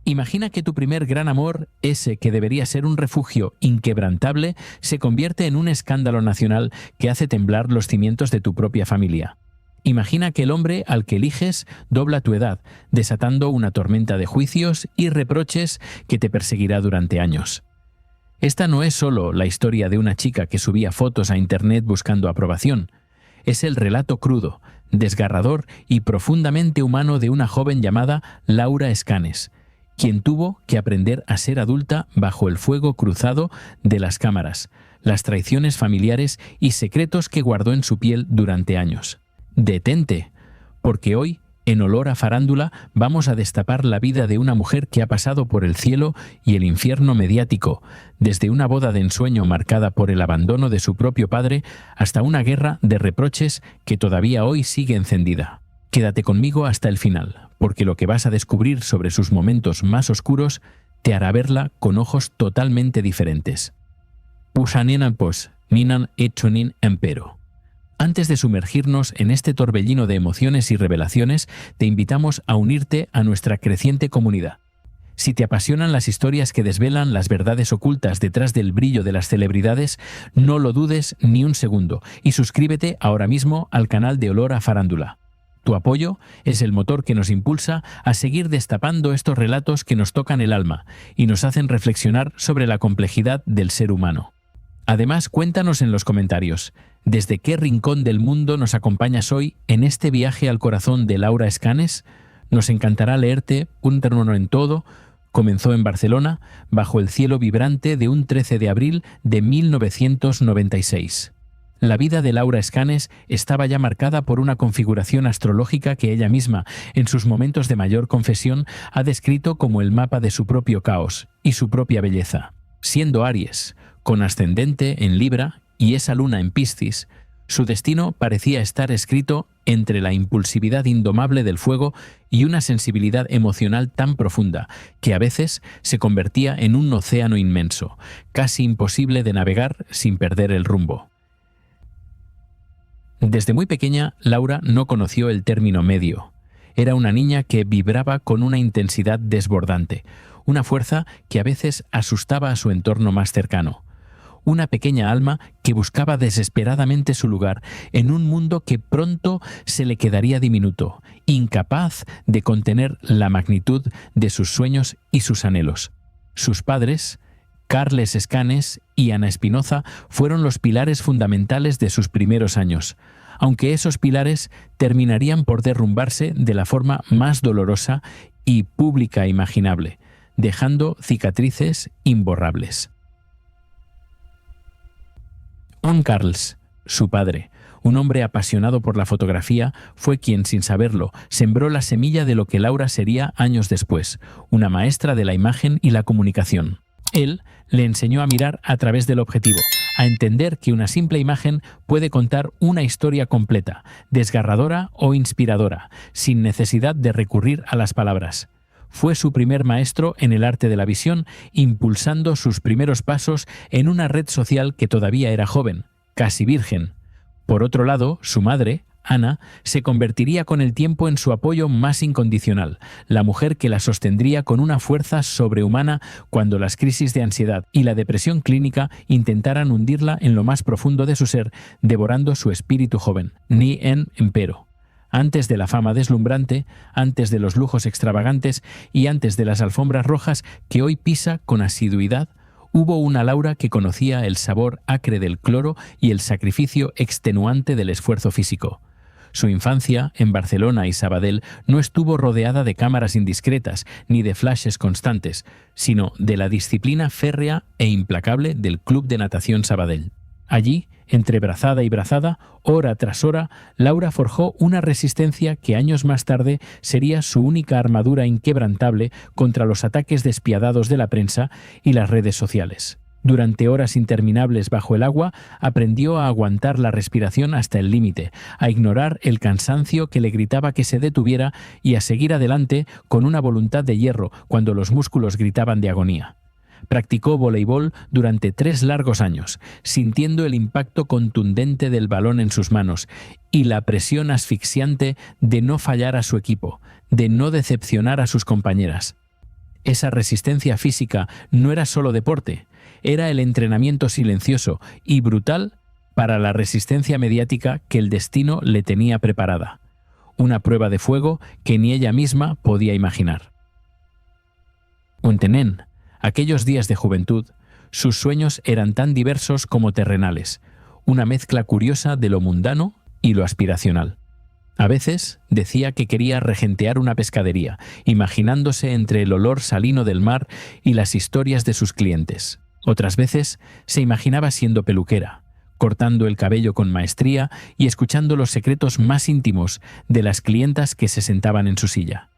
Imagina que tu primer gran amor, ese que debería ser un refugio inquebrantable, se convierte en un escándalo nacional que hace temblar los cimientos de tu propia familia. Imagina que el hombre al que eliges dobla tu edad, desatando una tormenta de juicios y reproches que te perseguirá durante años. Esta no es solo la historia de una chica que subía fotos a Internet buscando aprobación. Es el relato crudo, desgarrador y profundamente humano de una joven llamada Laura Escanes, quien tuvo que aprender a ser adulta bajo el fuego cruzado de las cámaras, las traiciones familiares y secretos que guardó en su piel durante años. Detente, porque hoy, en Olor a Farándula, vamos a destapar la vida de una mujer que ha pasado por el cielo y el infierno mediático, desde una boda de ensueño marcada por el abandono de su propio padre hasta una guerra de reproches que todavía hoy sigue encendida. Quédate conmigo hasta el final, porque lo que vas a descubrir sobre sus momentos más oscuros te hará verla con ojos totalmente diferentes. Usanenan pos, ninan echonin empero. Antes de sumergirnos en este torbellino de emociones y revelaciones, te invitamos a unirte a nuestra creciente comunidad. Si te apasionan las historias que desvelan las verdades ocultas detrás del brillo de las celebridades, no lo dudes ni un segundo y suscríbete ahora mismo al canal de Olor a Farándula. Tu apoyo es el motor que nos impulsa a seguir destapando estos relatos que nos tocan el alma y nos hacen reflexionar sobre la complejidad del ser humano. Además, cuéntanos en los comentarios, ¿desde qué rincón del mundo nos acompañas hoy en este viaje al corazón de Laura Escanes? Nos encantará leerte. Un terreno en todo comenzó en Barcelona, bajo el cielo vibrante de un 13 de abril de 1996. La vida de Laura Escanes estaba ya marcada por una configuración astrológica que ella misma, en sus momentos de mayor confesión, ha descrito como el mapa de su propio caos y su propia belleza. Siendo Aries, con ascendente en Libra y esa luna en Piscis, su destino parecía estar escrito entre la impulsividad indomable del fuego y una sensibilidad emocional tan profunda que a veces se convertía en un océano inmenso, casi imposible de navegar sin perder el rumbo. Desde muy pequeña, Laura no conoció el término medio. Era una niña que vibraba con una intensidad desbordante, una fuerza que a veces asustaba a su entorno más cercano. Una pequeña alma que buscaba desesperadamente su lugar en un mundo que pronto se le quedaría diminuto, incapaz de contener la magnitud de sus sueños y sus anhelos. Sus padres, Carles Escanes y Ana Espinoza, fueron los pilares fundamentales de sus primeros años, aunque esos pilares terminarían por derrumbarse de la forma más dolorosa y pública imaginable, dejando cicatrices imborrables. Juan Carles, su padre, un hombre apasionado por la fotografía, fue quien, sin saberlo, sembró la semilla de lo que Laura sería años después, una maestra de la imagen y la comunicación. Él le enseñó a mirar a través del objetivo, a entender que una simple imagen puede contar una historia completa, desgarradora o inspiradora, sin necesidad de recurrir a las palabras. Fue su primer maestro en el arte de la visión, impulsando sus primeros pasos en una red social que todavía era joven, casi virgen. Por otro lado, su madre, Ana, se convertiría con el tiempo en su apoyo más incondicional, la mujer que la sostendría con una fuerza sobrehumana cuando las crisis de ansiedad y la depresión clínica intentaran hundirla en lo más profundo de su ser, devorando su espíritu joven. Ni en empero. Antes de la fama deslumbrante, antes de los lujos extravagantes y antes de las alfombras rojas que hoy pisa con asiduidad, hubo una Laura que conocía el sabor acre del cloro y el sacrificio extenuante del esfuerzo físico. Su infancia, en Barcelona y Sabadell, no estuvo rodeada de cámaras indiscretas ni de flashes constantes, sino de la disciplina férrea e implacable del Club de Natación Sabadell. Allí, entre brazada y brazada, hora tras hora, Laura forjó una resistencia que años más tarde sería su única armadura inquebrantable contra los ataques despiadados de la prensa y las redes sociales. Durante horas interminables bajo el agua, aprendió a aguantar la respiración hasta el límite, a ignorar el cansancio que le gritaba que se detuviera y a seguir adelante con una voluntad de hierro cuando los músculos gritaban de agonía. Practicó voleibol durante 3 largos años, sintiendo el impacto contundente del balón en sus manos y la presión asfixiante de no fallar a su equipo, de no decepcionar a sus compañeras. Esa resistencia física no era solo deporte, era el entrenamiento silencioso y brutal para la resistencia mediática que el destino le tenía preparada. Una prueba de fuego que ni ella misma podía imaginar. Untenén, aquellos días de juventud, sus sueños eran tan diversos como terrenales, una mezcla curiosa de lo mundano y lo aspiracional. A veces decía que quería regentear una pescadería, imaginándose entre el olor salino del mar y las historias de sus clientes. Otras veces se imaginaba siendo peluquera, cortando el cabello con maestría y escuchando los secretos más íntimos de las clientas que se sentaban en su silla.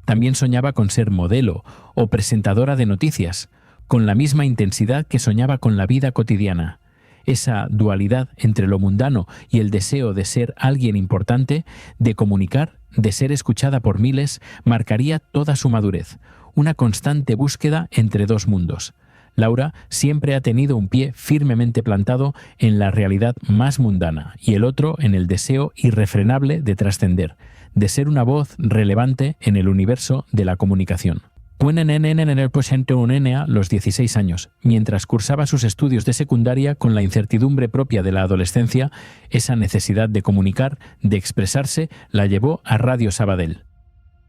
También soñaba con ser modelo o presentadora de noticias, con la misma intensidad que soñaba con la vida cotidiana. Esa dualidad entre lo mundano y el deseo de ser alguien importante, de comunicar, de ser escuchada por miles, marcaría toda su madurez, una constante búsqueda entre dos mundos. Laura siempre ha tenido un pie firmemente plantado en la realidad más mundana y el otro en el deseo irrefrenable de trascender, de ser una voz relevante en el universo de la comunicación. A los 16 años, mientras cursaba sus estudios de secundaria con la incertidumbre propia de la adolescencia, esa necesidad de comunicar, de expresarse, la llevó a Radio Sabadell.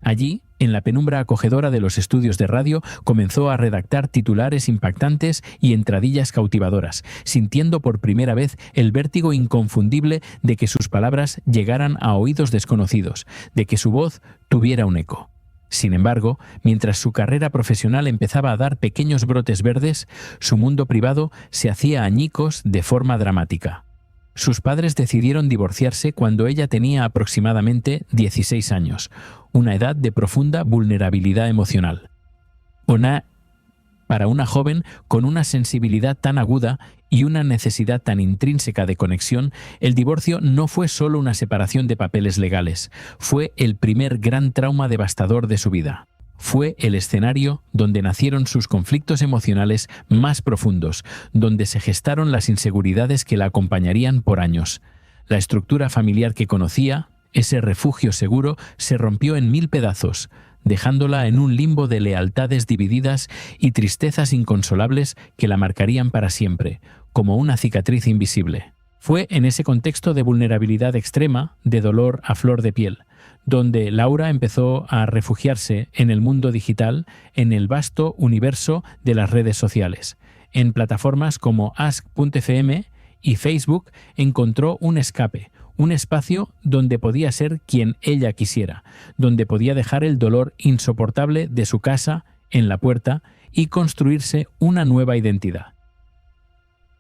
Allí, en la penumbra acogedora de los estudios de radio, comenzó a redactar titulares impactantes y entradillas cautivadoras, sintiendo por primera vez el vértigo inconfundible de que sus palabras llegaran a oídos desconocidos, de que su voz tuviera un eco. Sin embargo, mientras su carrera profesional empezaba a dar pequeños brotes verdes, su mundo privado se hacía añicos de forma dramática. Sus padres decidieron divorciarse cuando ella tenía aproximadamente 16 años, una edad de profunda vulnerabilidad emocional. Para una joven con una sensibilidad tan aguda y una necesidad tan intrínseca de conexión, el divorcio no fue solo una separación de papeles legales, fue el primer gran trauma devastador de su vida. Fue el escenario donde nacieron sus conflictos emocionales más profundos, donde se gestaron las inseguridades que la acompañarían por años. La estructura familiar que conocía, ese refugio seguro, se rompió en 1000 pedazos, dejándola en un limbo de lealtades divididas y tristezas inconsolables que la marcarían para siempre, como una cicatriz invisible. Fue en ese contexto de vulnerabilidad extrema, de dolor a flor de piel, donde Laura empezó a refugiarse en el mundo digital, en el vasto universo de las redes sociales. En plataformas como Ask.fm y Facebook encontró un escape, un espacio donde podía ser quien ella quisiera, donde podía dejar el dolor insoportable de su casa en la puerta y construirse una nueva identidad.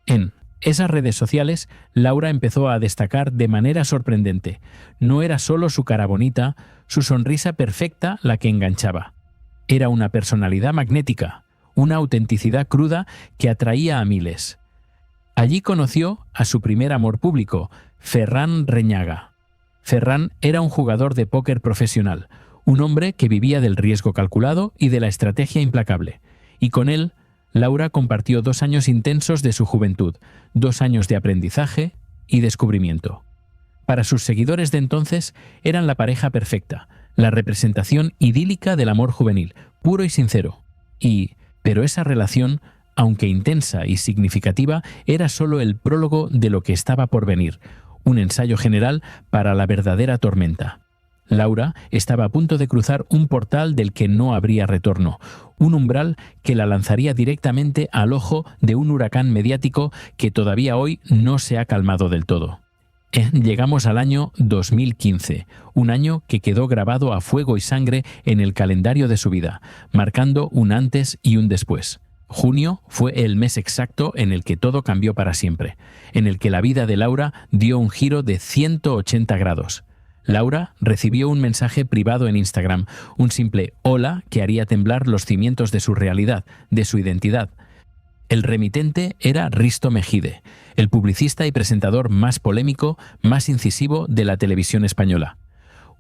En esas redes sociales, Laura empezó a destacar de manera sorprendente. No era solo su cara bonita, su sonrisa perfecta la que enganchaba. Era una personalidad magnética, una autenticidad cruda que atraía a miles. Allí conoció a su primer amor público, Ferran Reñaga. Ferran era un jugador de póker profesional, un hombre que vivía del riesgo calculado y de la estrategia implacable. Y con él, Laura compartió 2 años intensos de su juventud, 2 años de aprendizaje y descubrimiento. Para sus seguidores de entonces, eran la pareja perfecta, la representación idílica del amor juvenil, puro y sincero. Pero esa relación, aunque intensa y significativa, era solo el prólogo de lo que estaba por venir, un ensayo general para la verdadera tormenta. Laura estaba a punto de cruzar un portal del que no habría retorno, un umbral que la lanzaría directamente al ojo de un huracán mediático que todavía hoy no se ha calmado del todo. Llegamos al año 2015, un año que quedó grabado a fuego y sangre en el calendario de su vida, marcando un antes y un después. Junio fue el mes exacto en el que todo cambió para siempre, en el que la vida de Laura dio un giro de 180 grados. Laura recibió un mensaje privado en Instagram, un simple hola que haría temblar los cimientos de su realidad, de su identidad. El remitente era Risto Mejide, el publicista y presentador más polémico, más incisivo de la televisión española.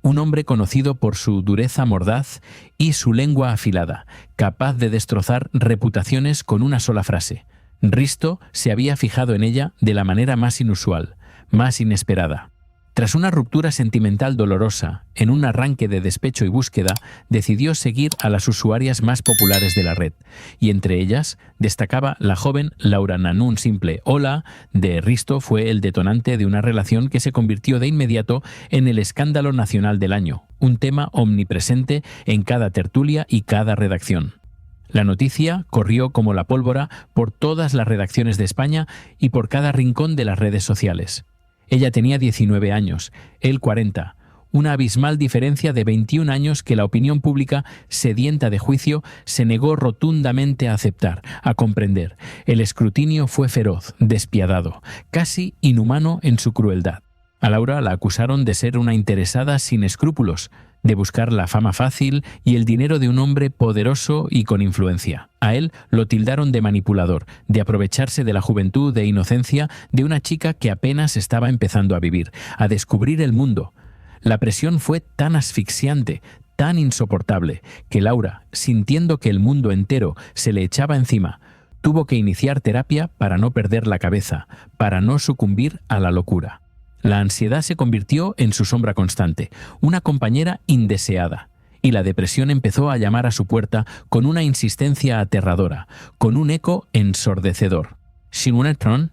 Un hombre conocido por su dureza mordaz y su lengua afilada, capaz de destrozar reputaciones con una sola frase. Risto se había fijado en ella de la manera más inusual, más inesperada. Tras una ruptura sentimental dolorosa, en un arranque de despecho y búsqueda, decidió seguir a las usuarias más populares de la red, y entre ellas destacaba la joven Laura Nanun Simple. Hola de Risto fue el detonante de una relación que se convirtió de inmediato en el escándalo nacional del año, un tema omnipresente en cada tertulia y cada redacción. La noticia corrió como la pólvora por todas las redacciones de España y por cada rincón de las redes sociales. Ella tenía 19 años, él 40, una abismal diferencia de 21 años que la opinión pública, sedienta de juicio, se negó rotundamente a aceptar, a comprender. El escrutinio fue feroz, despiadado, casi inhumano en su crueldad. A Laura la acusaron de ser una interesada sin escrúpulos, de buscar la fama fácil y el dinero de un hombre poderoso y con influencia. A él lo tildaron de manipulador, de aprovecharse de la juventud e inocencia de una chica que apenas estaba empezando a vivir, a descubrir el mundo. La presión fue tan asfixiante, tan insoportable, que Laura, sintiendo que el mundo entero se le echaba encima, tuvo que iniciar terapia para no perder la cabeza, para no sucumbir a la locura. La ansiedad se convirtió en su sombra constante, una compañera indeseada, y la depresión empezó a llamar a su puerta con una insistencia aterradora, con un eco ensordecedor. Sin un etrón,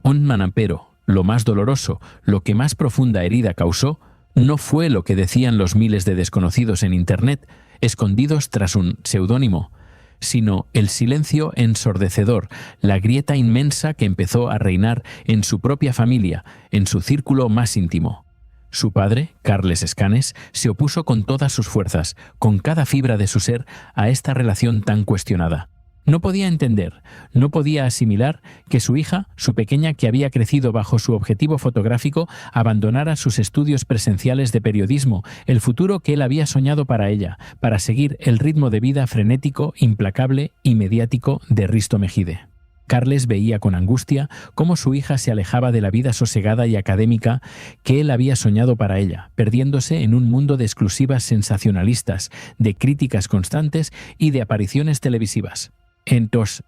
un manapero, lo más doloroso, lo que más profunda herida causó, no fue lo que decían los miles de desconocidos en Internet, escondidos tras un seudónimo, sino el silencio ensordecedor, la grieta inmensa que empezó a reinar en su propia familia, en su círculo más íntimo. Su padre, Carles Escanes, se opuso con todas sus fuerzas, con cada fibra de su ser, a esta relación tan cuestionada. No podía entender, no podía asimilar que su hija, su pequeña que había crecido bajo su objetivo fotográfico, abandonara sus estudios presenciales de periodismo, el futuro que él había soñado para ella, para seguir el ritmo de vida frenético, implacable y mediático de Risto Mejide. Carles veía con angustia cómo su hija se alejaba de la vida sosegada y académica que él había soñado para ella, perdiéndose en un mundo de exclusivas sensacionalistas, de críticas constantes y de apariciones televisivas. Entonces,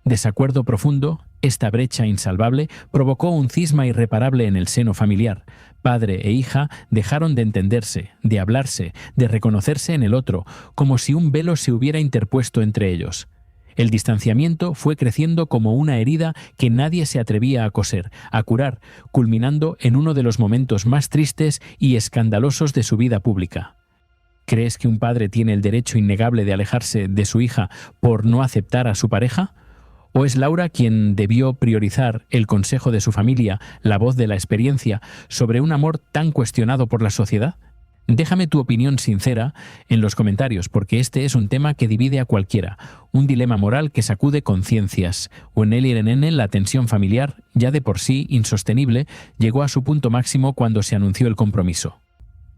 desacuerdo profundo, esta brecha insalvable, provocó un cisma irreparable en el seno familiar. Padre e hija dejaron de entenderse, de hablarse, de reconocerse en el otro, como si un velo se hubiera interpuesto entre ellos. El distanciamiento fue creciendo como una herida que nadie se atrevía a coser, a curar, culminando en uno de los momentos más tristes y escandalosos de su vida pública. ¿Crees que un padre tiene el derecho innegable de alejarse de su hija por no aceptar a su pareja? ¿O es Laura quien debió priorizar el consejo de su familia, la voz de la experiencia, sobre un amor tan cuestionado por la sociedad? Déjame tu opinión sincera en los comentarios, porque este es un tema que divide a cualquiera, un dilema moral que sacude conciencias. O en él y en él la tensión familiar, ya de por sí insostenible, llegó a su punto máximo cuando se anunció el compromiso.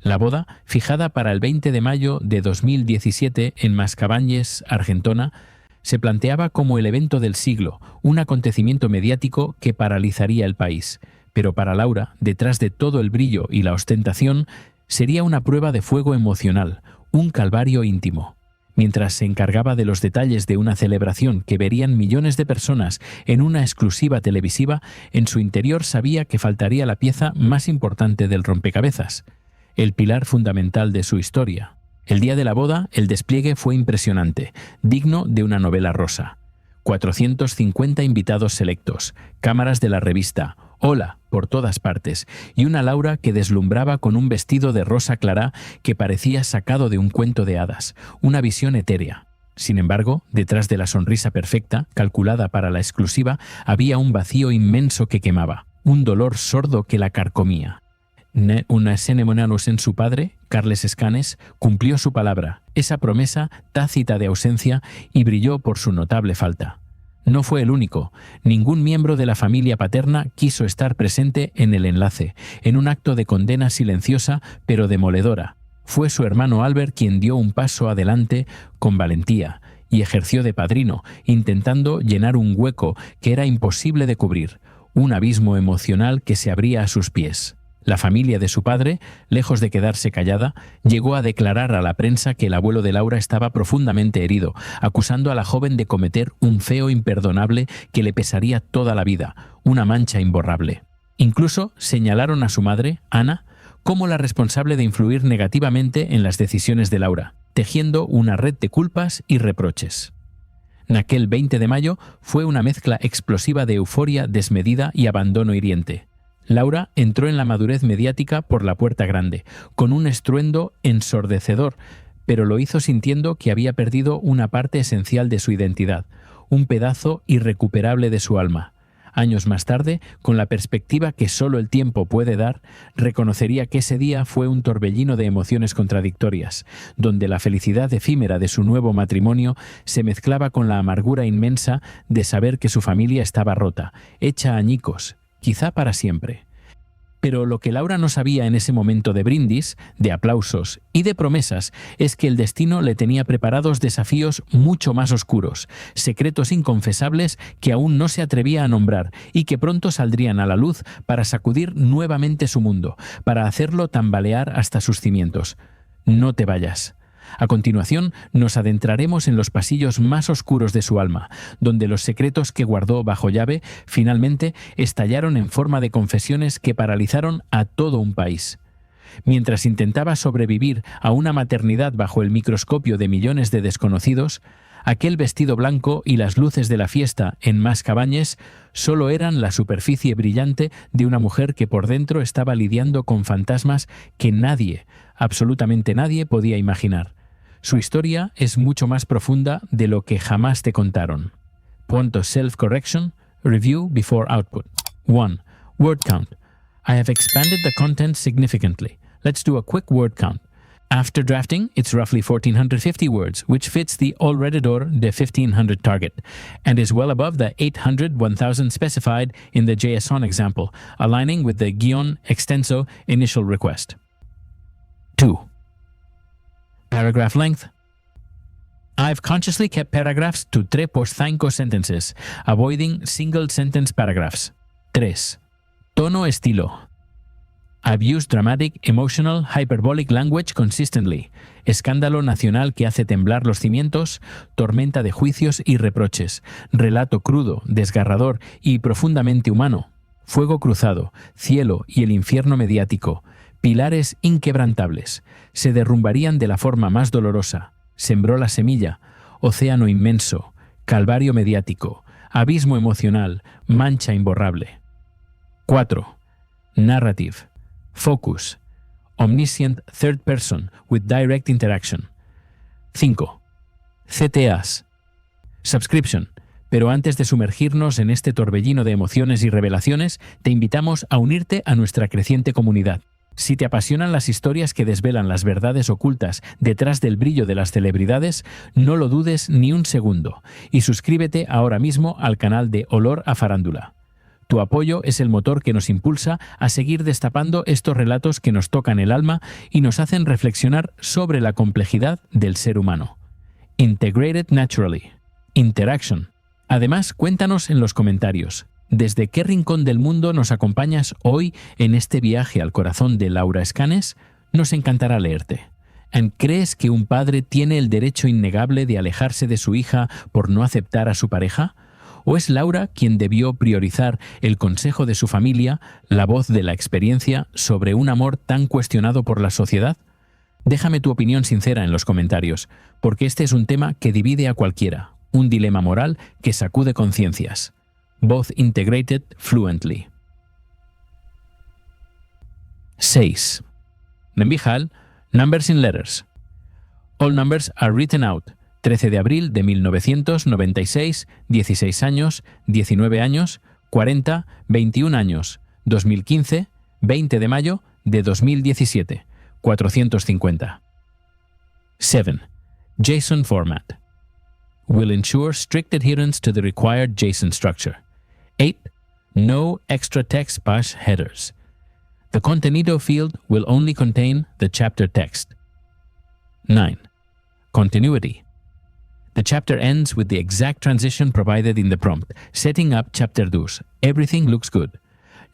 La boda, fijada para el 20 de mayo de 2017 en Mascabañes, Argentona, se planteaba como el evento del siglo, un acontecimiento mediático que paralizaría el país. Pero para Laura, detrás de todo el brillo y la ostentación, sería una prueba de fuego emocional, un calvario íntimo. Mientras se encargaba de los detalles de una celebración que verían millones de personas en una exclusiva televisiva, en su interior sabía que faltaría la pieza más importante del rompecabezas, el pilar fundamental de su historia. El día de la boda, el despliegue fue impresionante, digno de una novela rosa. 450 invitados selectos, cámaras de la revista, Hola por todas partes, y una Laura que deslumbraba con un vestido de rosa clara que parecía sacado de un cuento de hadas, una visión etérea. Sin embargo, detrás de la sonrisa perfecta, calculada para la exclusiva, había un vacío inmenso que quemaba, un dolor sordo que la carcomía. Una senemonanus en su padre, Carles Escanes, cumplió su palabra, esa promesa tácita de ausencia, y brilló por su notable falta. No fue el único. Ningún miembro de la familia paterna quiso estar presente en el enlace, en un acto de condena silenciosa pero demoledora. Fue su hermano Albert quien dio un paso adelante con valentía y ejerció de padrino, intentando llenar un hueco que era imposible de cubrir, un abismo emocional que se abría a sus pies. La familia de su padre, lejos de quedarse callada, llegó a declarar a la prensa que el abuelo de Laura estaba profundamente herido, acusando a la joven de cometer un feo imperdonable que le pesaría toda la vida, una mancha imborrable. Incluso señalaron a su madre, Ana, como la responsable de influir negativamente en las decisiones de Laura, tejiendo una red de culpas y reproches. Aquel 20 de mayo fue una mezcla explosiva de euforia desmedida y abandono hiriente. Laura entró en la madurez mediática por la puerta grande, con un estruendo ensordecedor, pero lo hizo sintiendo que había perdido una parte esencial de su identidad, un pedazo irrecuperable de su alma. Años más tarde, con la perspectiva que solo el tiempo puede dar, reconocería que ese día fue un torbellino de emociones contradictorias, donde la felicidad efímera de su nuevo matrimonio se mezclaba con la amargura inmensa de saber que su familia estaba rota, hecha añicos, quizá para siempre. Pero lo que Laura no sabía en ese momento de brindis, de aplausos y de promesas es que el destino le tenía preparados desafíos mucho más oscuros, secretos inconfesables que aún no se atrevía a nombrar y que pronto saldrían a la luz para sacudir nuevamente su mundo, para hacerlo tambalear hasta sus cimientos. No te vayas. A continuación, nos adentraremos en los pasillos más oscuros de su alma, donde los secretos que guardó bajo llave finalmente estallaron en forma de confesiones que paralizaron a todo un país. Mientras intentaba sobrevivir a una maternidad bajo el microscopio de millones de desconocidos, aquel vestido blanco y las luces de la fiesta en Mascabañes solo eran la superficie brillante de una mujer que por dentro estaba lidiando con fantasmas que nadie, absolutamente nadie, podía imaginar. Su historia es mucho más profunda de lo que jamás te contaron. Punto self-correction, review before output. 1. Word count. I have expanded the content significantly. Let's do a quick word count. After drafting, it's roughly 1,450 words, which fits the alrededor de 1,500 target, and is well above the 800-1,000 specified in the JSON example, aligning with the guion extenso initial request. 2. Paragraph length. I've consciously kept paragraphs to 3.5 sentences, avoiding single-sentence paragraphs. 3. Tono estilo. I've used dramatic, emotional, hyperbolic language consistently. Escándalo nacional que hace temblar los cimientos, tormenta de juicios y reproches, relato crudo, desgarrador y profundamente humano, fuego cruzado, cielo y el infierno mediático, pilares inquebrantables, se derrumbarían de la forma más dolorosa, sembró la semilla, océano inmenso, calvario mediático, abismo emocional, mancha imborrable. 4. Narrative. Focus. Omniscient third person with direct interaction. 5. CTAs. Subscription. Pero antes de sumergirnos en este torbellino de emociones y revelaciones, te invitamos a unirte a nuestra creciente comunidad. Si te apasionan las historias que desvelan las verdades ocultas detrás del brillo de las celebridades, no lo dudes ni un segundo y suscríbete ahora mismo al canal de Olor a Farándula. Tu apoyo es el motor que nos impulsa a seguir destapando estos relatos que nos tocan el alma y nos hacen reflexionar sobre la complejidad del ser humano. Integrated Naturally. Interaction. Además, cuéntanos en los comentarios, ¿desde qué rincón del mundo nos acompañas hoy en este viaje al corazón de Laura Escanes? Nos encantará leerte. ¿Crees que un padre tiene el derecho innegable de alejarse de su hija por no aceptar a su pareja? ¿O es Laura quien debió priorizar el consejo de su familia, la voz de la experiencia, sobre un amor tan cuestionado por la sociedad? Déjame tu opinión sincera en los comentarios, porque este es un tema que divide a cualquiera, un dilema moral que sacude conciencias. Both integrated fluently. 6. Nembihal, Numbers in Letters. All numbers are written out. 13 de abril de 1996, 16 años, 19 años, 40, 21 años, 2015, 20 de mayo de 2017, 450. 7. JSON format. Will ensure strict adherence to the required JSON structure. 8. No extra text / headers. The contenido field will only contain the chapter text. 9. Continuity. The chapter ends with the exact transition provided in the prompt, setting up chapter 2. Everything looks good.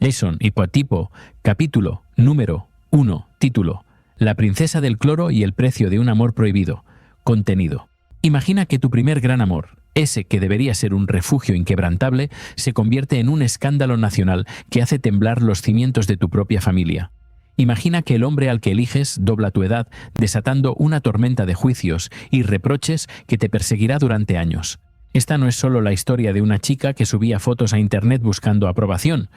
Jason Hipotipo, capítulo número 1, título: La princesa del cloro y el precio de un amor prohibido. Contenido: imagina que tu primer gran amor, ese que debería ser un refugio inquebrantable, se convierte en un escándalo nacional que hace temblar los cimientos de tu propia familia. Imagina que el hombre al que eliges dobla tu edad, desatando una tormenta de juicios y reproches que te perseguirá durante años. Esta no es solo la historia de una chica que subía fotos a internet buscando aprobación.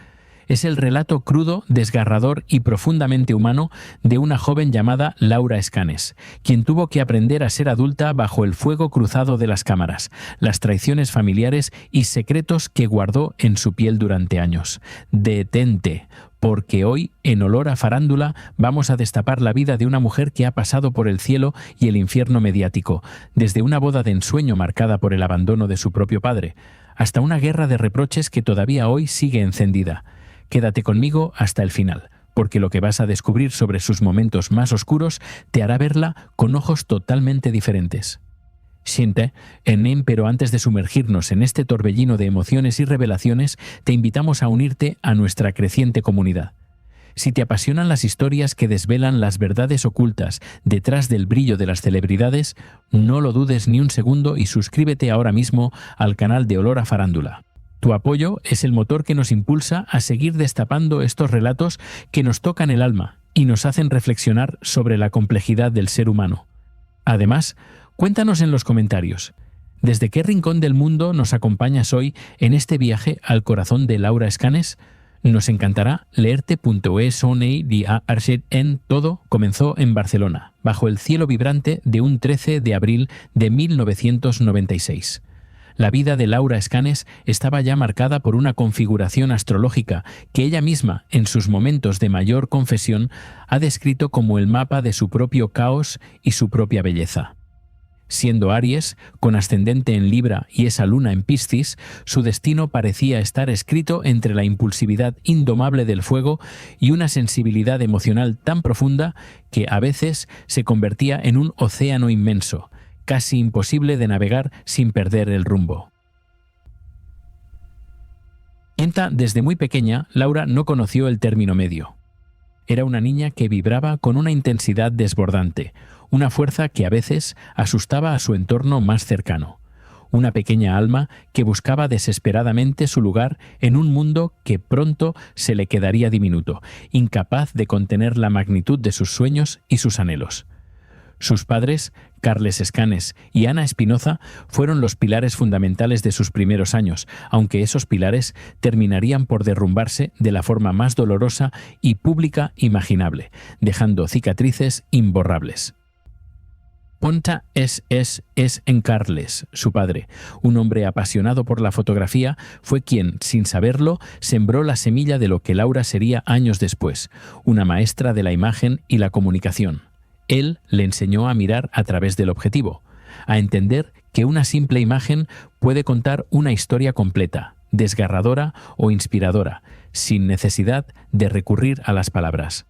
Es el relato crudo, desgarrador y profundamente humano de una joven llamada Laura Escanes, quien tuvo que aprender a ser adulta bajo el fuego cruzado de las cámaras, las traiciones familiares y secretos que guardó en su piel durante años. Detente, porque hoy, en Olor a Farándula, vamos a destapar la vida de una mujer que ha pasado por el cielo y el infierno mediático, desde una boda de ensueño marcada por el abandono de su propio padre, hasta una guerra de reproches que todavía hoy sigue encendida. Quédate conmigo hasta el final, porque lo que vas a descubrir sobre sus momentos más oscuros te hará verla con ojos totalmente diferentes. Siente, pero antes de sumergirnos en este torbellino de emociones y revelaciones, te invitamos a unirte a nuestra creciente comunidad. Si te apasionan las historias que desvelan las verdades ocultas detrás del brillo de las celebridades, no lo dudes ni un segundo y suscríbete ahora mismo al canal de Olor a Farándula. Tu apoyo es el motor que nos impulsa a seguir destapando estos relatos que nos tocan el alma y nos hacen reflexionar sobre la complejidad del ser humano. Además, cuéntanos en los comentarios, ¿desde qué rincón del mundo nos acompañas hoy en este viaje al corazón de Laura Escanes? Nos encantará leerte. En todo comenzó en Barcelona, bajo el cielo vibrante de un 13 de abril de 1996. La vida de Laura Escanes estaba ya marcada por una configuración astrológica que ella misma, en sus momentos de mayor confesión, ha descrito como el mapa de su propio caos y su propia belleza. Siendo Aries, con ascendente en Libra y esa luna en Piscis, su destino parecía estar escrito entre la impulsividad indomable del fuego y una sensibilidad emocional tan profunda que a veces se convertía en un océano inmenso, casi imposible de navegar sin perder el rumbo. Desde muy pequeña, Laura no conoció el término medio. Era una niña que vibraba con una intensidad desbordante, una fuerza que a veces asustaba a su entorno más cercano, una pequeña alma que buscaba desesperadamente su lugar en un mundo que pronto se le quedaría diminuto, incapaz de contener la magnitud de sus sueños y sus anhelos. Sus padres, Carles Escanes y Ana Espinoza, fueron los pilares fundamentales de sus primeros años, aunque esos pilares terminarían por derrumbarse de la forma más dolorosa y pública imaginable, dejando cicatrices imborrables. Ponta es en Carles, su padre, un hombre apasionado por la fotografía, fue quien, sin saberlo, sembró la semilla de lo que Laura sería años después, una maestra de la imagen y la comunicación. Él le enseñó a mirar a través del objetivo, a entender que una simple imagen puede contar una historia completa, desgarradora o inspiradora, sin necesidad de recurrir a las palabras.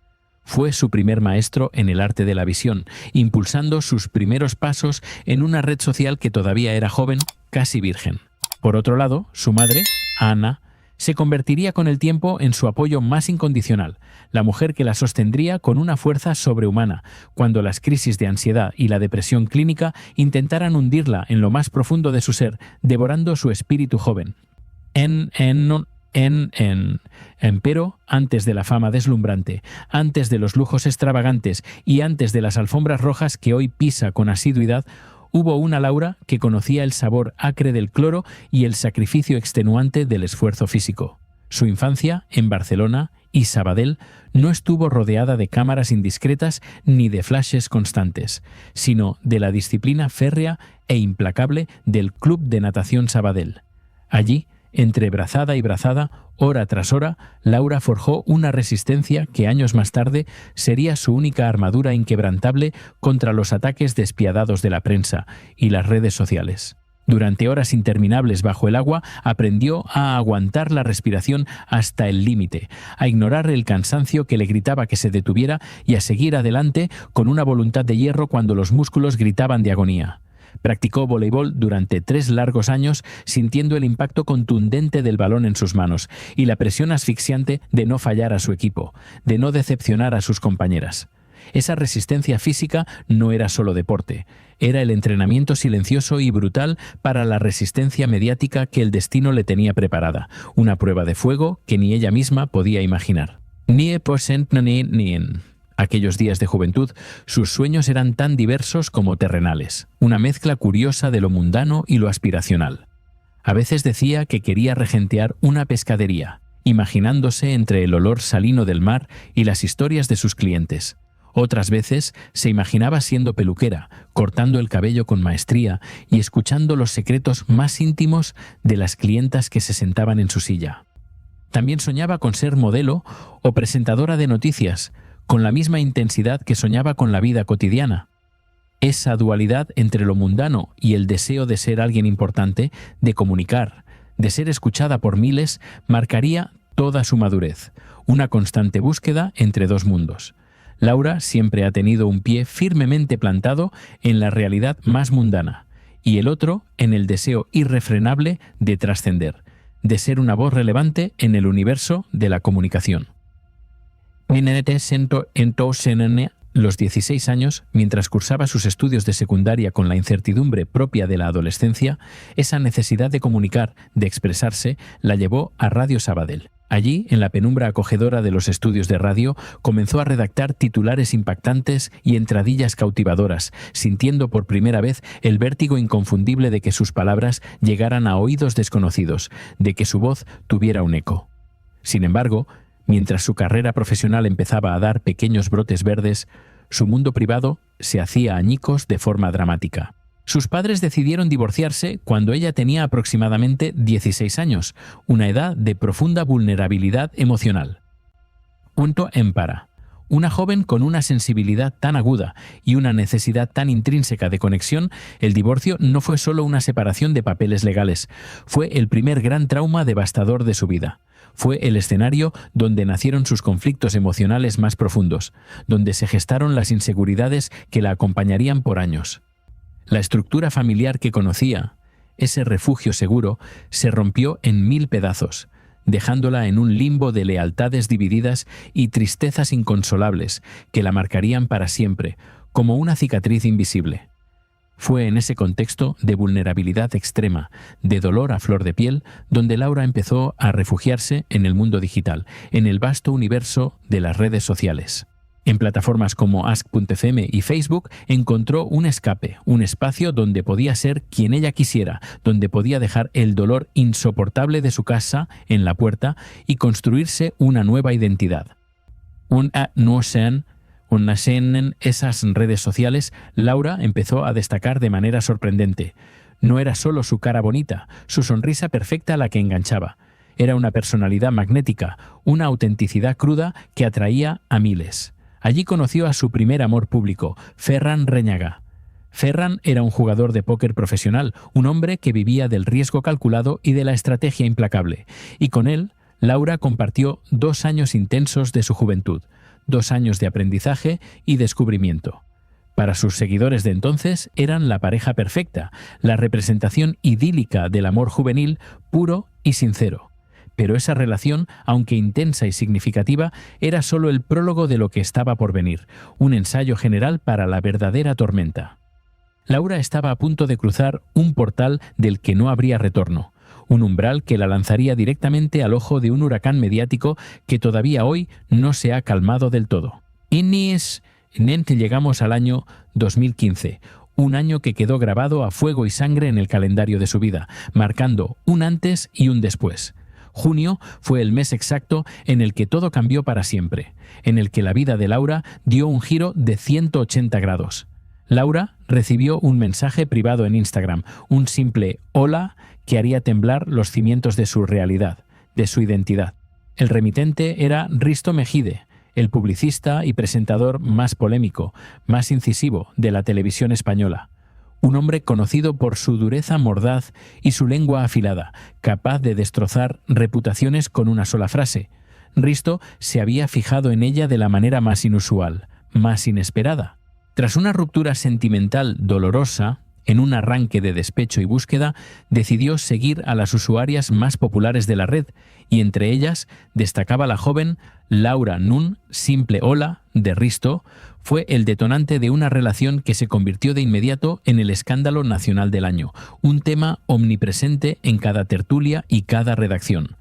Fue su primer maestro en el arte de la visión, impulsando sus primeros pasos en una red social que todavía era joven, casi virgen. Por otro lado, su madre, Ana, se convertiría con el tiempo en su apoyo más incondicional, la mujer que la sostendría con una fuerza sobrehumana, cuando las crisis de ansiedad y la depresión clínica intentaran hundirla en lo más profundo de su ser, devorando su espíritu joven. Empero, antes de la fama deslumbrante, antes de los lujos extravagantes y antes de las alfombras rojas que hoy pisa con asiduidad, hubo una Laura que conocía el sabor acre del cloro y el sacrificio extenuante del esfuerzo físico. Su infancia, en Barcelona y Sabadell, no estuvo rodeada de cámaras indiscretas ni de flashes constantes, sino de la disciplina férrea e implacable del Club de Natación Sabadell. Allí, entre brazada y brazada, hora tras hora, Laura forjó una resistencia que años más tarde sería su única armadura inquebrantable contra los ataques despiadados de la prensa y las redes sociales. Durante horas interminables bajo el agua, aprendió a aguantar la respiración hasta el límite, a ignorar el cansancio que le gritaba que se detuviera y a seguir adelante con una voluntad de hierro cuando los músculos gritaban de agonía. Practicó voleibol durante 3 largos años, sintiendo el impacto contundente del balón en sus manos y la presión asfixiante de no fallar a su equipo, de no decepcionar a sus compañeras. Esa resistencia física no era solo deporte, era el entrenamiento silencioso y brutal para la resistencia mediática que el destino le tenía preparada, una prueba de fuego que ni ella misma podía imaginar. Aquellos días de juventud, sus sueños eran tan diversos como terrenales, una mezcla curiosa de lo mundano y lo aspiracional. A veces decía que quería regentear una pescadería, imaginándose entre el olor salino del mar y las historias de sus clientes. Otras veces se imaginaba siendo peluquera, cortando el cabello con maestría y escuchando los secretos más íntimos de las clientas que se sentaban en su silla. También soñaba con ser modelo o presentadora de noticias, con la misma intensidad que soñaba con la vida cotidiana. Esa dualidad entre lo mundano y el deseo de ser alguien importante, de comunicar, de ser escuchada por miles, marcaría toda su madurez, una constante búsqueda entre dos mundos. Laura siempre ha tenido un pie firmemente plantado en la realidad más mundana y el otro en el deseo irrefrenable de trascender, de ser una voz relevante en el universo de la comunicación. Los 16 años, mientras cursaba sus estudios de secundaria con la incertidumbre propia de la adolescencia, esa necesidad de comunicar, de expresarse, la llevó a Radio Sabadell. Allí, en la penumbra acogedora de los estudios de radio, comenzó a redactar titulares impactantes y entradillas cautivadoras, sintiendo por primera vez el vértigo inconfundible de que sus palabras llegaran a oídos desconocidos, de que su voz tuviera un eco. Sin embargo, mientras su carrera profesional empezaba a dar pequeños brotes verdes, su mundo privado se hacía añicos de forma dramática. Sus padres decidieron divorciarse cuando ella tenía aproximadamente 16 años, una edad de profunda vulnerabilidad emocional. Junto Empara, una joven con una sensibilidad tan aguda y una necesidad tan intrínseca de conexión, el divorcio no fue solo una separación de papeles legales, fue el primer gran trauma devastador de su vida. Fue el escenario donde nacieron sus conflictos emocionales más profundos, donde se gestaron las inseguridades que la acompañarían por años. La estructura familiar que conocía, ese refugio seguro, se rompió en 1000 pedazos, dejándola en un limbo de lealtades divididas y tristezas inconsolables que la marcarían para siempre, como una cicatriz invisible. Fue en ese contexto de vulnerabilidad extrema, de dolor a flor de piel, donde Laura empezó a refugiarse en el mundo digital, en el vasto universo de las redes sociales. En plataformas como Ask.fm y Facebook encontró un escape, un espacio donde podía ser quien ella quisiera, donde podía dejar el dolor insoportable de su casa en la puerta y construirse una nueva identidad. En esas redes sociales, Laura empezó a destacar de manera sorprendente. No era solo su cara bonita, su sonrisa perfecta la que enganchaba. Era una personalidad magnética, una autenticidad cruda que atraía a miles. Allí conoció a su primer amor público, Ferran Reñaga. Ferran era un jugador de póquer profesional, un hombre que vivía del riesgo calculado y de la estrategia implacable. Y con él, Laura compartió 2 años intensos de su juventud, 2 años de aprendizaje y descubrimiento. Para sus seguidores de entonces eran la pareja perfecta, la representación idílica del amor juvenil puro y sincero. Pero esa relación, aunque intensa y significativa, era solo el prólogo de lo que estaba por venir, un ensayo general para la verdadera tormenta. Laura estaba a punto de cruzar un portal del que no habría retorno, un umbral que la lanzaría directamente al ojo de un huracán mediático que todavía hoy no se ha calmado del todo. Llegamos al año 2015, un año que quedó grabado a fuego y sangre en el calendario de su vida, marcando un antes y un después. Junio fue el mes exacto en el que todo cambió para siempre, en el que la vida de Laura dio un giro de 180 grados. Laura recibió un mensaje privado en Instagram, un simple hola que haría temblar los cimientos de su realidad, de su identidad. El remitente era Risto Mejide, el publicista y presentador más polémico, más incisivo de la televisión española. Un hombre conocido por su dureza mordaz y su lengua afilada, capaz de destrozar reputaciones con una sola frase. Risto se había fijado en ella de la manera más inusual, más inesperada. Tras una ruptura sentimental dolorosa, En un arranque de despecho y búsqueda, decidió seguir a las usuarias más populares de la red, y entre ellas destacaba la joven Laura Nun, simple hola, de Risto, fue el detonante de una relación que se convirtió de inmediato en el escándalo nacional del año, un tema omnipresente en cada tertulia y cada redacción.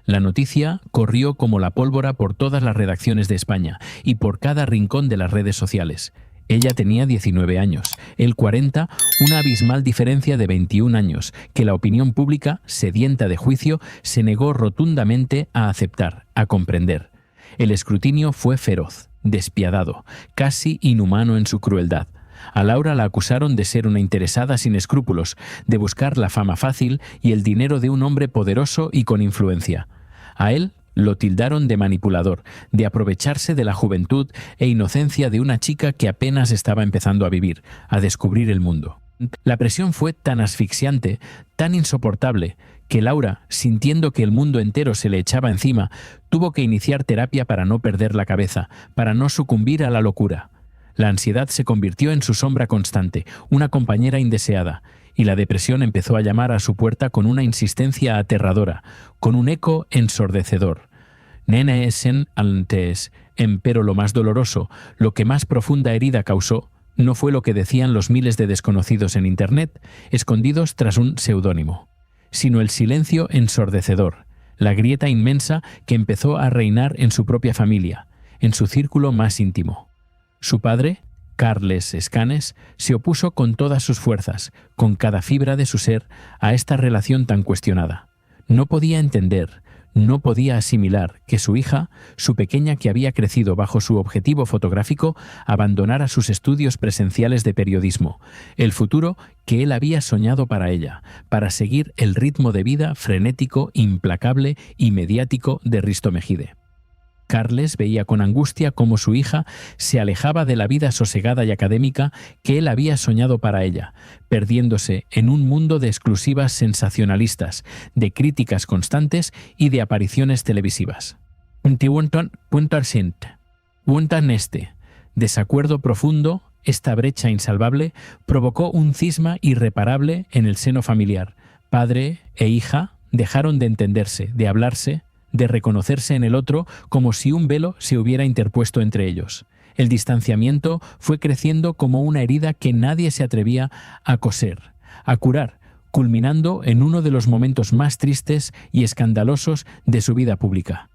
La noticia corrió como la pólvora por todas las redacciones de España y por cada rincón de las redes sociales. Ella tenía 19 años, él 40, una abismal diferencia de 21 años, que la opinión pública, sedienta de juicio, se negó rotundamente a aceptar, a comprender. El escrutinio fue feroz, despiadado, casi inhumano en su crueldad. A Laura la acusaron de ser una interesada sin escrúpulos, de buscar la fama fácil y el dinero de un hombre poderoso y con influencia. A él lo tildaron de manipulador, de aprovecharse de la juventud e inocencia de una chica que apenas estaba empezando a vivir, a descubrir el mundo. La presión fue tan asfixiante, tan insoportable, que Laura, sintiendo que el mundo entero se le echaba encima, tuvo que iniciar terapia para no perder la cabeza, para no sucumbir a la locura. La ansiedad se convirtió en su sombra constante, una compañera indeseada, y la depresión empezó a llamar a su puerta con una insistencia aterradora, con un eco ensordecedor. Nene esen antes, empero lo más doloroso, lo que más profunda herida causó, no fue lo que decían los miles de desconocidos en Internet, escondidos tras un seudónimo, sino el silencio ensordecedor, la grieta inmensa que empezó a reinar en su propia familia, en su círculo más íntimo. Su padre, Carles Escanes, se opuso con todas sus fuerzas, con cada fibra de su ser, a esta relación tan cuestionada. No podía entender, no podía asimilar que su hija, su pequeña que había crecido bajo su objetivo fotográfico, abandonara sus estudios presenciales de periodismo, el futuro que él había soñado para ella, para seguir el ritmo de vida frenético, implacable y mediático de Risto Mejide. Carles veía con angustia cómo su hija se alejaba de la vida sosegada y académica que él había soñado para ella, perdiéndose en un mundo de exclusivas sensacionalistas, de críticas constantes y de apariciones televisivas. Desacuerdo profundo, esta brecha insalvable, provocó un cisma irreparable en el seno familiar. Padre e hija dejaron de entenderse, de hablarse, de reconocerse en el otro, como si un velo se hubiera interpuesto entre ellos. El distanciamiento fue creciendo como una herida que nadie se atrevía a coser, a curar, culminando en uno de los momentos más tristes y escandalosos de su vida pública.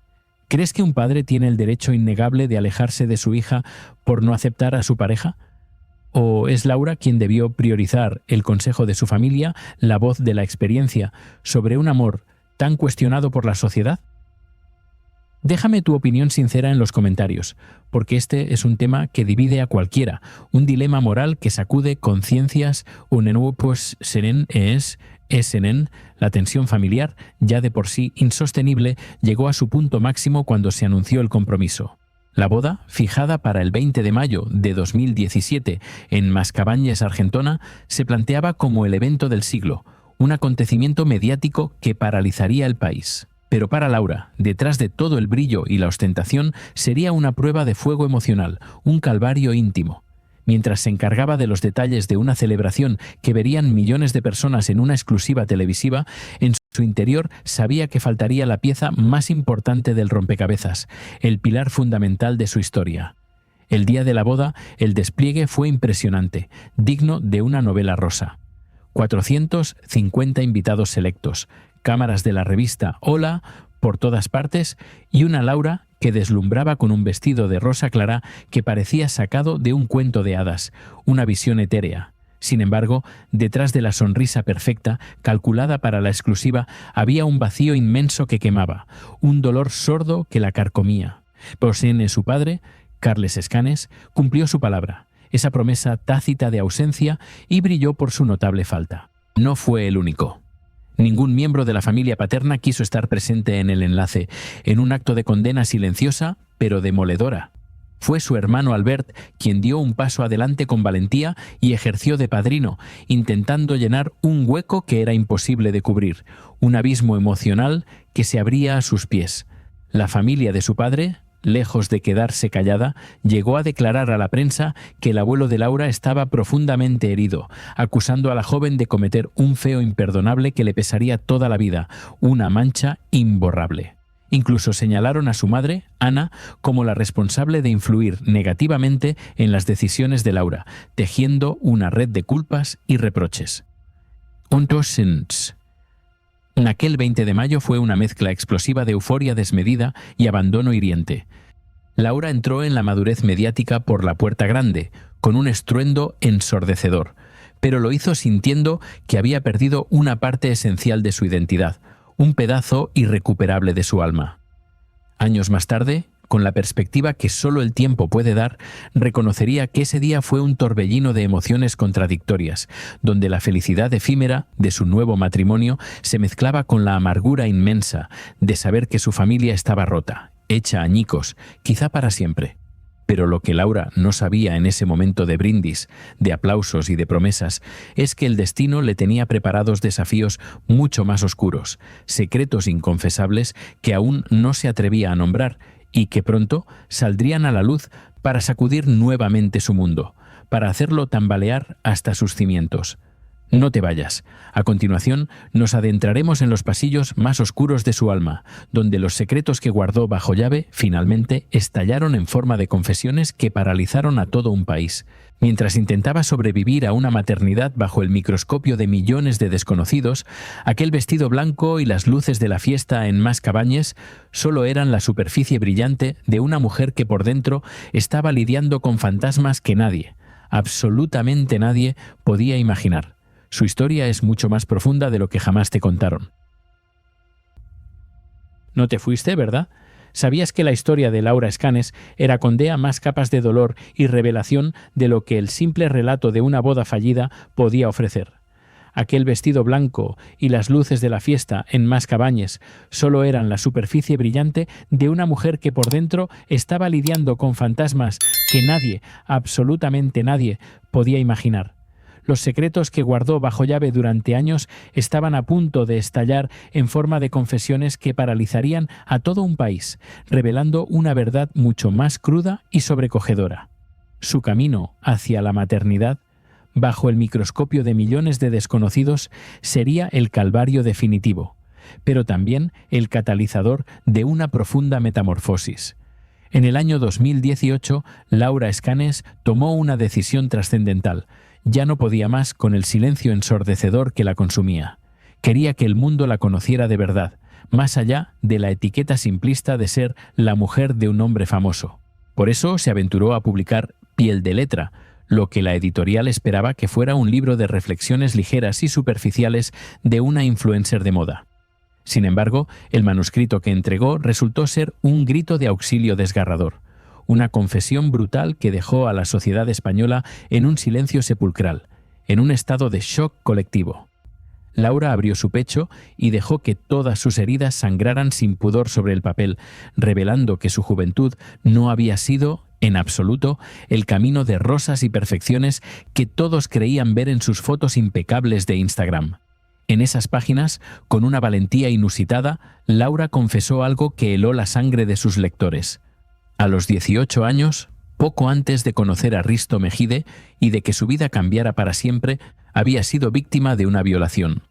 ¿Crees que un padre tiene el derecho innegable de alejarse de su hija por no aceptar a su pareja? ¿O es Laura quien debió priorizar el consejo de su familia, la voz de la experiencia, sobre un amor tan cuestionado por la sociedad? Déjame tu opinión sincera en los comentarios, porque este es un tema que divide a cualquiera, un dilema moral que sacude conciencias, la tensión familiar, ya de por sí insostenible, llegó a su punto máximo cuando se anunció el compromiso. La boda, fijada para el 20 de mayo de 2017 en Mascabañes, Argentona, se planteaba como el evento del siglo, un acontecimiento mediático que paralizaría el país. Pero para Laura, detrás de todo el brillo y la ostentación, sería una prueba de fuego emocional, un calvario íntimo. Mientras se encargaba de los detalles de una celebración que verían millones de personas en una exclusiva televisiva, en su interior sabía que faltaría la pieza más importante del rompecabezas, el pilar fundamental de su historia. El día de la boda, el despliegue fue impresionante, digno de una novela rosa. 450 invitados selectos, cámaras de la revista Hola por todas partes y una Laura que deslumbraba con un vestido de rosa clara que parecía sacado de un cuento de hadas, una visión etérea. Sin embargo, detrás de la sonrisa perfecta, calculada para la exclusiva, había un vacío inmenso que quemaba, un dolor sordo que la carcomía. Posene, su padre, Carles Escanes, cumplió su palabra, esa promesa tácita de ausencia, y brilló por su notable falta. No fue el único. Ningún miembro de la familia paterna quiso estar presente en el enlace, en un acto de condena silenciosa, pero demoledora. Fue su hermano Albert quien dio un paso adelante con valentía y ejerció de padrino, intentando llenar un hueco que era imposible de cubrir, un abismo emocional que se abría a sus pies. La familia de su padre, lejos de quedarse callada, llegó a declarar a la prensa que el abuelo de Laura estaba profundamente herido, acusando a la joven de cometer un feo imperdonable que le pesaría toda la vida, una mancha imborrable. Incluso señalaron a su madre, Ana, como la responsable de influir negativamente en las decisiones de Laura, tejiendo una red de culpas y reproches. Aquel 20 de mayo fue una mezcla explosiva de euforia desmedida y abandono hiriente. Laura entró en la madurez mediática por la puerta grande, con un estruendo ensordecedor, pero lo hizo sintiendo que había perdido una parte esencial de su identidad, un pedazo irrecuperable de su alma. Años más tarde, con la perspectiva que solo el tiempo puede dar, reconocería que ese día fue un torbellino de emociones contradictorias, donde la felicidad efímera de su nuevo matrimonio se mezclaba con la amargura inmensa de saber que su familia estaba rota, hecha añicos, quizá para siempre. Pero lo que Laura no sabía en ese momento de brindis, de aplausos y de promesas, es que el destino le tenía preparados desafíos mucho más oscuros, secretos inconfesables que aún no se atrevía a nombrar y que pronto saldrían a la luz para sacudir nuevamente su mundo, para hacerlo tambalear hasta sus cimientos. No te vayas. A continuación, nos adentraremos en los pasillos más oscuros de su alma, donde los secretos que guardó bajo llave finalmente estallaron en forma de confesiones que paralizaron a todo un país. Mientras intentaba sobrevivir a una maternidad bajo el microscopio de millones de desconocidos, aquel vestido blanco y las luces de la fiesta en Mascabañes solo eran la superficie brillante de una mujer que por dentro estaba lidiando con fantasmas que nadie, absolutamente nadie, podía imaginar. Su historia es mucho más profunda de lo que jamás te contaron. No te fuiste, ¿verdad? ¿Sabías que la historia de Laura Escanes condea más capas de dolor y revelación de lo que el simple relato de una boda fallida podía ofrecer? Aquel vestido blanco y las luces de la fiesta en Mascabañes solo eran la superficie brillante de una mujer que por dentro estaba lidiando con fantasmas que nadie, absolutamente nadie, podía imaginar. Los secretos que guardó bajo llave durante años estaban a punto de estallar en forma de confesiones que paralizarían a todo un país, revelando una verdad mucho más cruda y sobrecogedora. Su camino hacia la maternidad, bajo el microscopio de millones de desconocidos, sería el calvario definitivo, pero también el catalizador de una profunda metamorfosis. En el año 2018, Laura Escanes tomó una decisión trascendental. Ya no podía más con el silencio ensordecedor que la consumía. Quería que el mundo la conociera de verdad, más allá de la etiqueta simplista de ser la mujer de un hombre famoso. Por eso se aventuró a publicar Piel de Letra, lo que la editorial esperaba que fuera un libro de reflexiones ligeras y superficiales de una influencer de moda. Sin embargo, el manuscrito que entregó resultó ser un grito de auxilio desgarrador. Una confesión brutal que dejó a la sociedad española en un silencio sepulcral, en un estado de shock colectivo. Laura abrió su pecho y dejó que todas sus heridas sangraran sin pudor sobre el papel, revelando que su juventud no había sido, en absoluto, el camino de rosas y perfecciones que todos creían ver en sus fotos impecables de Instagram. En esas páginas, con una valentía inusitada, Laura confesó algo que heló la sangre de sus lectores. A los 18 años, poco antes de conocer a Risto Mejide y de que su vida cambiara para siempre, había sido víctima de una violación.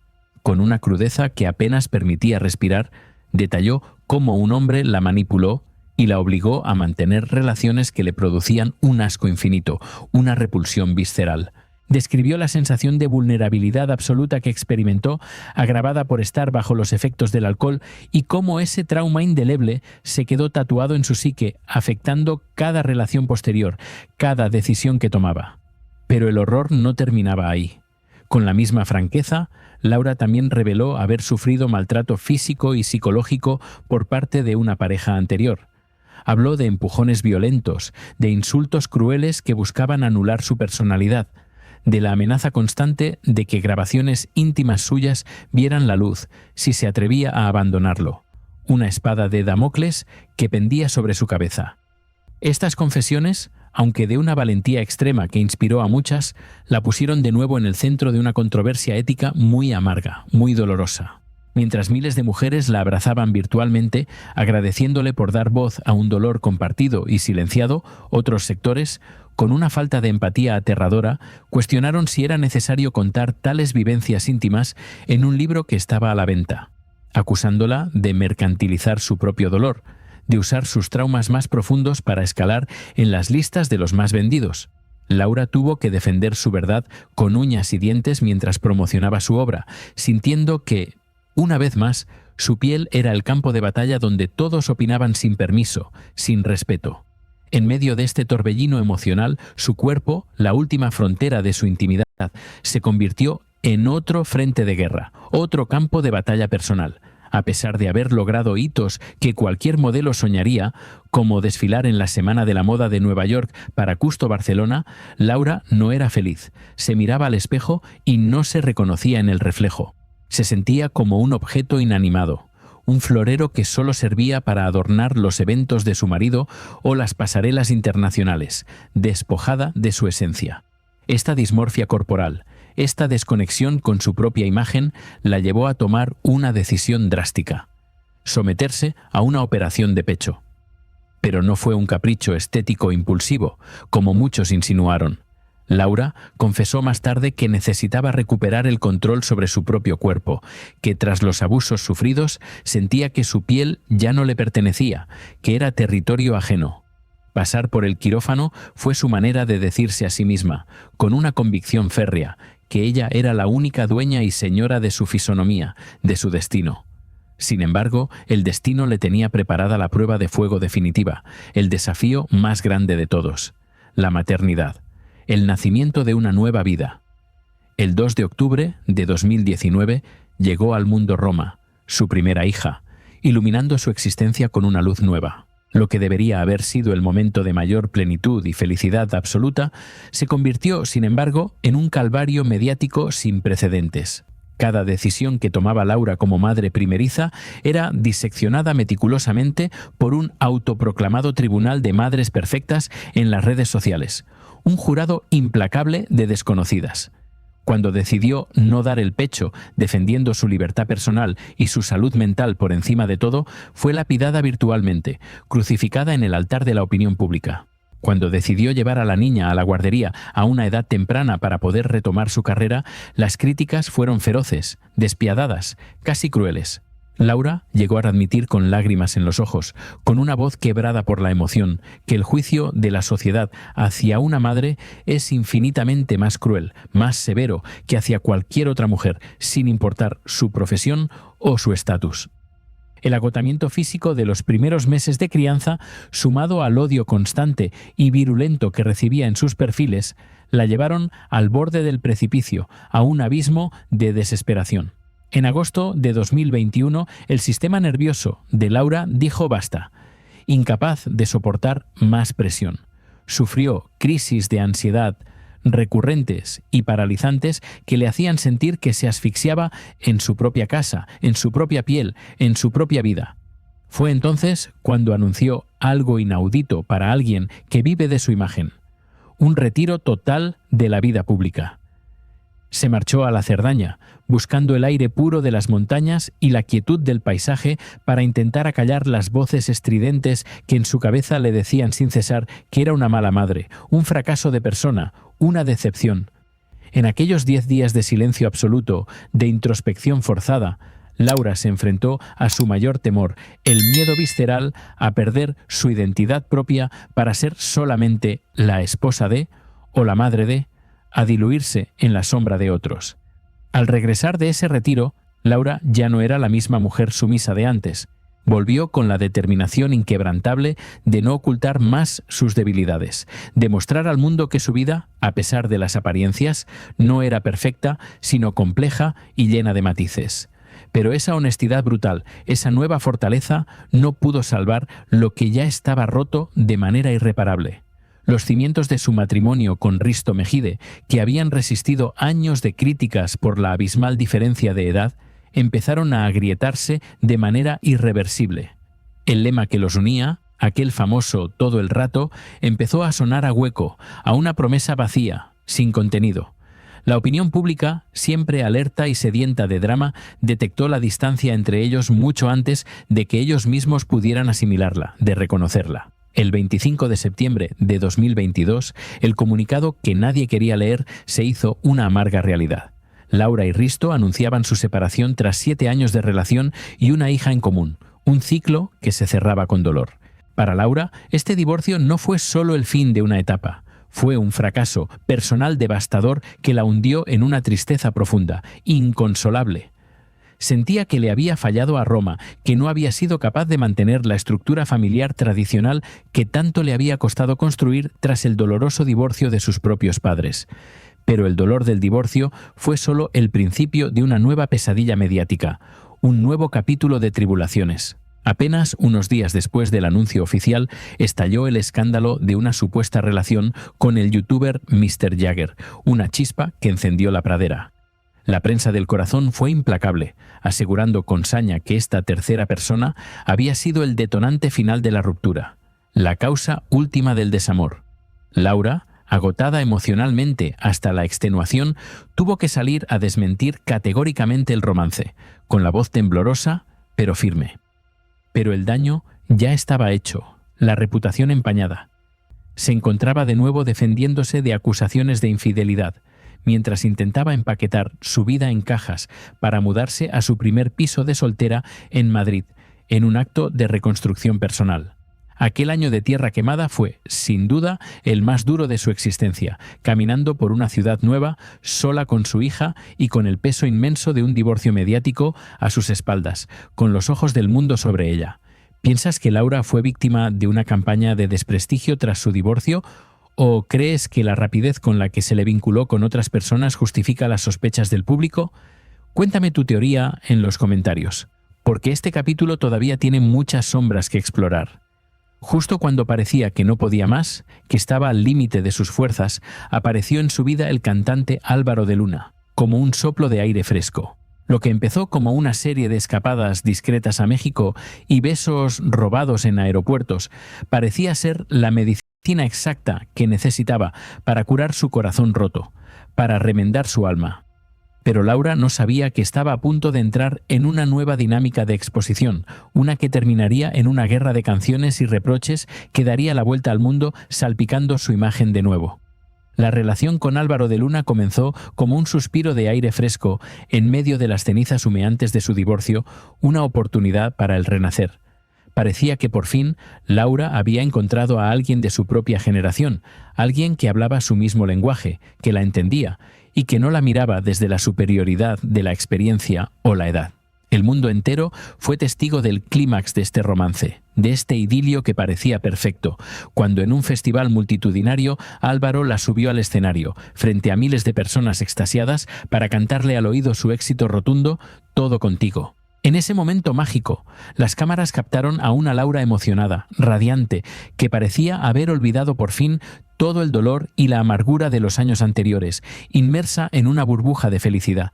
Con una crudeza que apenas permitía respirar, detalló cómo un hombre la manipuló y la obligó a mantener relaciones que le producían un asco infinito, una repulsión visceral. Describió la sensación de vulnerabilidad absoluta que experimentó, agravada por estar bajo los efectos del alcohol, y cómo ese trauma indeleble se quedó tatuado en su psique, afectando cada relación posterior, cada decisión que tomaba. Pero el horror no terminaba ahí. Con la misma franqueza, Laura también reveló haber sufrido maltrato físico y psicológico por parte de una pareja anterior. Habló de empujones violentos, de insultos crueles que buscaban anular su personalidad, de la amenaza constante de que grabaciones íntimas suyas vieran la luz si se atrevía a abandonarlo. Una espada de Damocles que pendía sobre su cabeza. Estas confesiones, aunque de una valentía extrema que inspiró a muchas, la pusieron de nuevo en el centro de una controversia ética muy amarga, muy dolorosa. Mientras miles de mujeres la abrazaban virtualmente, agradeciéndole por dar voz a un dolor compartido y silenciado, otros sectores, con una falta de empatía aterradora, cuestionaron si era necesario contar tales vivencias íntimas en un libro que estaba a la venta, acusándola de mercantilizar su propio dolor, de usar sus traumas más profundos para escalar en las listas de los más vendidos. Laura tuvo que defender su verdad con uñas y dientes mientras promocionaba su obra, sintiendo que, una vez más, su piel era el campo de batalla donde todos opinaban sin permiso, sin respeto. En medio de este torbellino emocional, su cuerpo, la última frontera de su intimidad, se convirtió en otro frente de guerra, otro campo de batalla personal. A pesar de haber logrado hitos que cualquier modelo soñaría, como desfilar en la Semana de la Moda de Nueva York para Custo Barcelona, Laura no era feliz. Se miraba al espejo y no se reconocía en el reflejo. Se sentía como un objeto inanimado, un florero que solo servía para adornar los eventos de su marido o las pasarelas internacionales, despojada de su esencia. Esta dismorfia corporal, esta desconexión con su propia imagen, la llevó a tomar una decisión drástica: someterse a una operación de pecho. Pero no fue un capricho estético impulsivo, como muchos insinuaron. Laura confesó más tarde que necesitaba recuperar el control sobre su propio cuerpo, que tras los abusos sufridos sentía que su piel ya no le pertenecía, que era territorio ajeno. Pasar por el quirófano fue su manera de decirse a sí misma, con una convicción férrea, que ella era la única dueña y señora de su fisonomía, de su destino. Sin embargo, el destino le tenía preparada la prueba de fuego definitiva, el desafío más grande de todos: la maternidad. El nacimiento de una nueva vida. El 2 de octubre de 2019 llegó al mundo Roma, su primera hija, iluminando su existencia con una luz nueva. Lo que debería haber sido el momento de mayor plenitud y felicidad absoluta, se convirtió, sin embargo, en un calvario mediático sin precedentes. Cada decisión que tomaba Laura como madre primeriza era diseccionada meticulosamente por un autoproclamado tribunal de madres perfectas en las redes sociales, un jurado implacable de desconocidas. Cuando decidió no dar el pecho, defendiendo su libertad personal y su salud mental por encima de todo, fue lapidada virtualmente, crucificada en el altar de la opinión pública. Cuando decidió llevar a la niña a la guardería a una edad temprana para poder retomar su carrera, las críticas fueron feroces, despiadadas, casi crueles. Laura llegó a admitir con lágrimas en los ojos, con una voz quebrada por la emoción, que el juicio de la sociedad hacia una madre es infinitamente más cruel, más severo que hacia cualquier otra mujer, sin importar su profesión o su estatus. El agotamiento físico de los primeros meses de crianza, sumado al odio constante y virulento que recibía en sus perfiles, la llevaron al borde del precipicio, a un abismo de desesperación. En agosto de 2021, el sistema nervioso de Laura dijo basta, incapaz de soportar más presión. Sufrió crisis de ansiedad recurrentes y paralizantes que le hacían sentir que se asfixiaba en su propia casa, en su propia piel, en su propia vida. Fue entonces cuando anunció algo inaudito para alguien que vive de su imagen: un retiro total de la vida pública. Se marchó a la Cerdaña, buscando el aire puro de las montañas y la quietud del paisaje para intentar acallar las voces estridentes que en su cabeza le decían sin cesar que era una mala madre, un fracaso de persona, una decepción. En aquellos 10 días de silencio absoluto, de introspección forzada, Laura se enfrentó a su mayor temor, el miedo visceral a perder su identidad propia para ser solamente la esposa de, o la madre de, a diluirse en la sombra de otros. Al regresar de ese retiro, Laura ya no era la misma mujer sumisa de antes. Volvió con la determinación inquebrantable de no ocultar más sus debilidades, de mostrar al mundo que su vida, a pesar de las apariencias, no era perfecta, sino compleja y llena de matices. Pero esa honestidad brutal, esa nueva fortaleza, no pudo salvar lo que ya estaba roto de manera irreparable. Los cimientos de su matrimonio con Risto Mejide, que habían resistido años de críticas por la abismal diferencia de edad, empezaron a agrietarse de manera irreversible. El lema que los unía, aquel famoso todo el rato, empezó a sonar a hueco, a una promesa vacía, sin contenido. La opinión pública, siempre alerta y sedienta de drama, detectó la distancia entre ellos mucho antes de que ellos mismos pudieran asimilarla, de reconocerla. El 25 de septiembre de 2022, el comunicado que nadie quería leer se hizo una amarga realidad. Laura y Risto anunciaban su separación tras 7 años de relación y una hija en común, un ciclo que se cerraba con dolor. Para Laura, este divorcio no fue solo el fin de una etapa. Fue un fracaso personal devastador que la hundió en una tristeza profunda, inconsolable. Sentía que le había fallado a Roma, que no había sido capaz de mantener la estructura familiar tradicional que tanto le había costado construir tras el doloroso divorcio de sus propios padres. Pero el dolor del divorcio fue solo el principio de una nueva pesadilla mediática, un nuevo capítulo de tribulaciones. Apenas unos días después del anuncio oficial, estalló el escándalo de una supuesta relación con el youtuber Mr. Jagger, una chispa que encendió la pradera. La prensa del corazón fue implacable, asegurando con saña que esta tercera persona había sido el detonante final de la ruptura, la causa última del desamor. Laura, agotada emocionalmente hasta la extenuación, tuvo que salir a desmentir categóricamente el romance, con la voz temblorosa, pero firme. Pero el daño ya estaba hecho, la reputación empañada. Se encontraba de nuevo defendiéndose de acusaciones de infidelidad, mientras intentaba empaquetar su vida en cajas para mudarse a su primer piso de soltera en Madrid, en un acto de reconstrucción personal. Aquel año de tierra quemada fue, sin duda, el más duro de su existencia, caminando por una ciudad nueva, sola con su hija y con el peso inmenso de un divorcio mediático a sus espaldas, con los ojos del mundo sobre ella. ¿Piensas que Laura fue víctima de una campaña de desprestigio tras su divorcio? ¿O crees que la rapidez con la que se le vinculó con otras personas justifica las sospechas del público? Cuéntame tu teoría en los comentarios, porque este capítulo todavía tiene muchas sombras que explorar. Justo cuando parecía que no podía más, que estaba al límite de sus fuerzas, apareció en su vida el cantante Álvaro de Luna, como un soplo de aire fresco. Lo que empezó como una serie de escapadas discretas a México y besos robados en aeropuertos, parecía ser la medicina exacta que necesitaba para curar su corazón roto, para remendar su alma. Pero Laura no sabía que estaba a punto de entrar en una nueva dinámica de exposición, una que terminaría en una guerra de canciones y reproches que daría la vuelta al mundo salpicando su imagen de nuevo. La relación con Álvaro de Luna comenzó como un suspiro de aire fresco en medio de las cenizas humeantes de su divorcio, una oportunidad para el renacer. Parecía que por fin Laura había encontrado a alguien de su propia generación, alguien que hablaba su mismo lenguaje, que la entendía y que no la miraba desde la superioridad de la experiencia o la edad. El mundo entero fue testigo del clímax de este romance, de este idilio que parecía perfecto, cuando en un festival multitudinario Álvaro la subió al escenario, frente a miles de personas extasiadas, para cantarle al oído su éxito rotundo, Todo contigo. En ese momento mágico, las cámaras captaron a una Laura emocionada, radiante, que parecía haber olvidado por fin todo el dolor y la amargura de los años anteriores, inmersa en una burbuja de felicidad.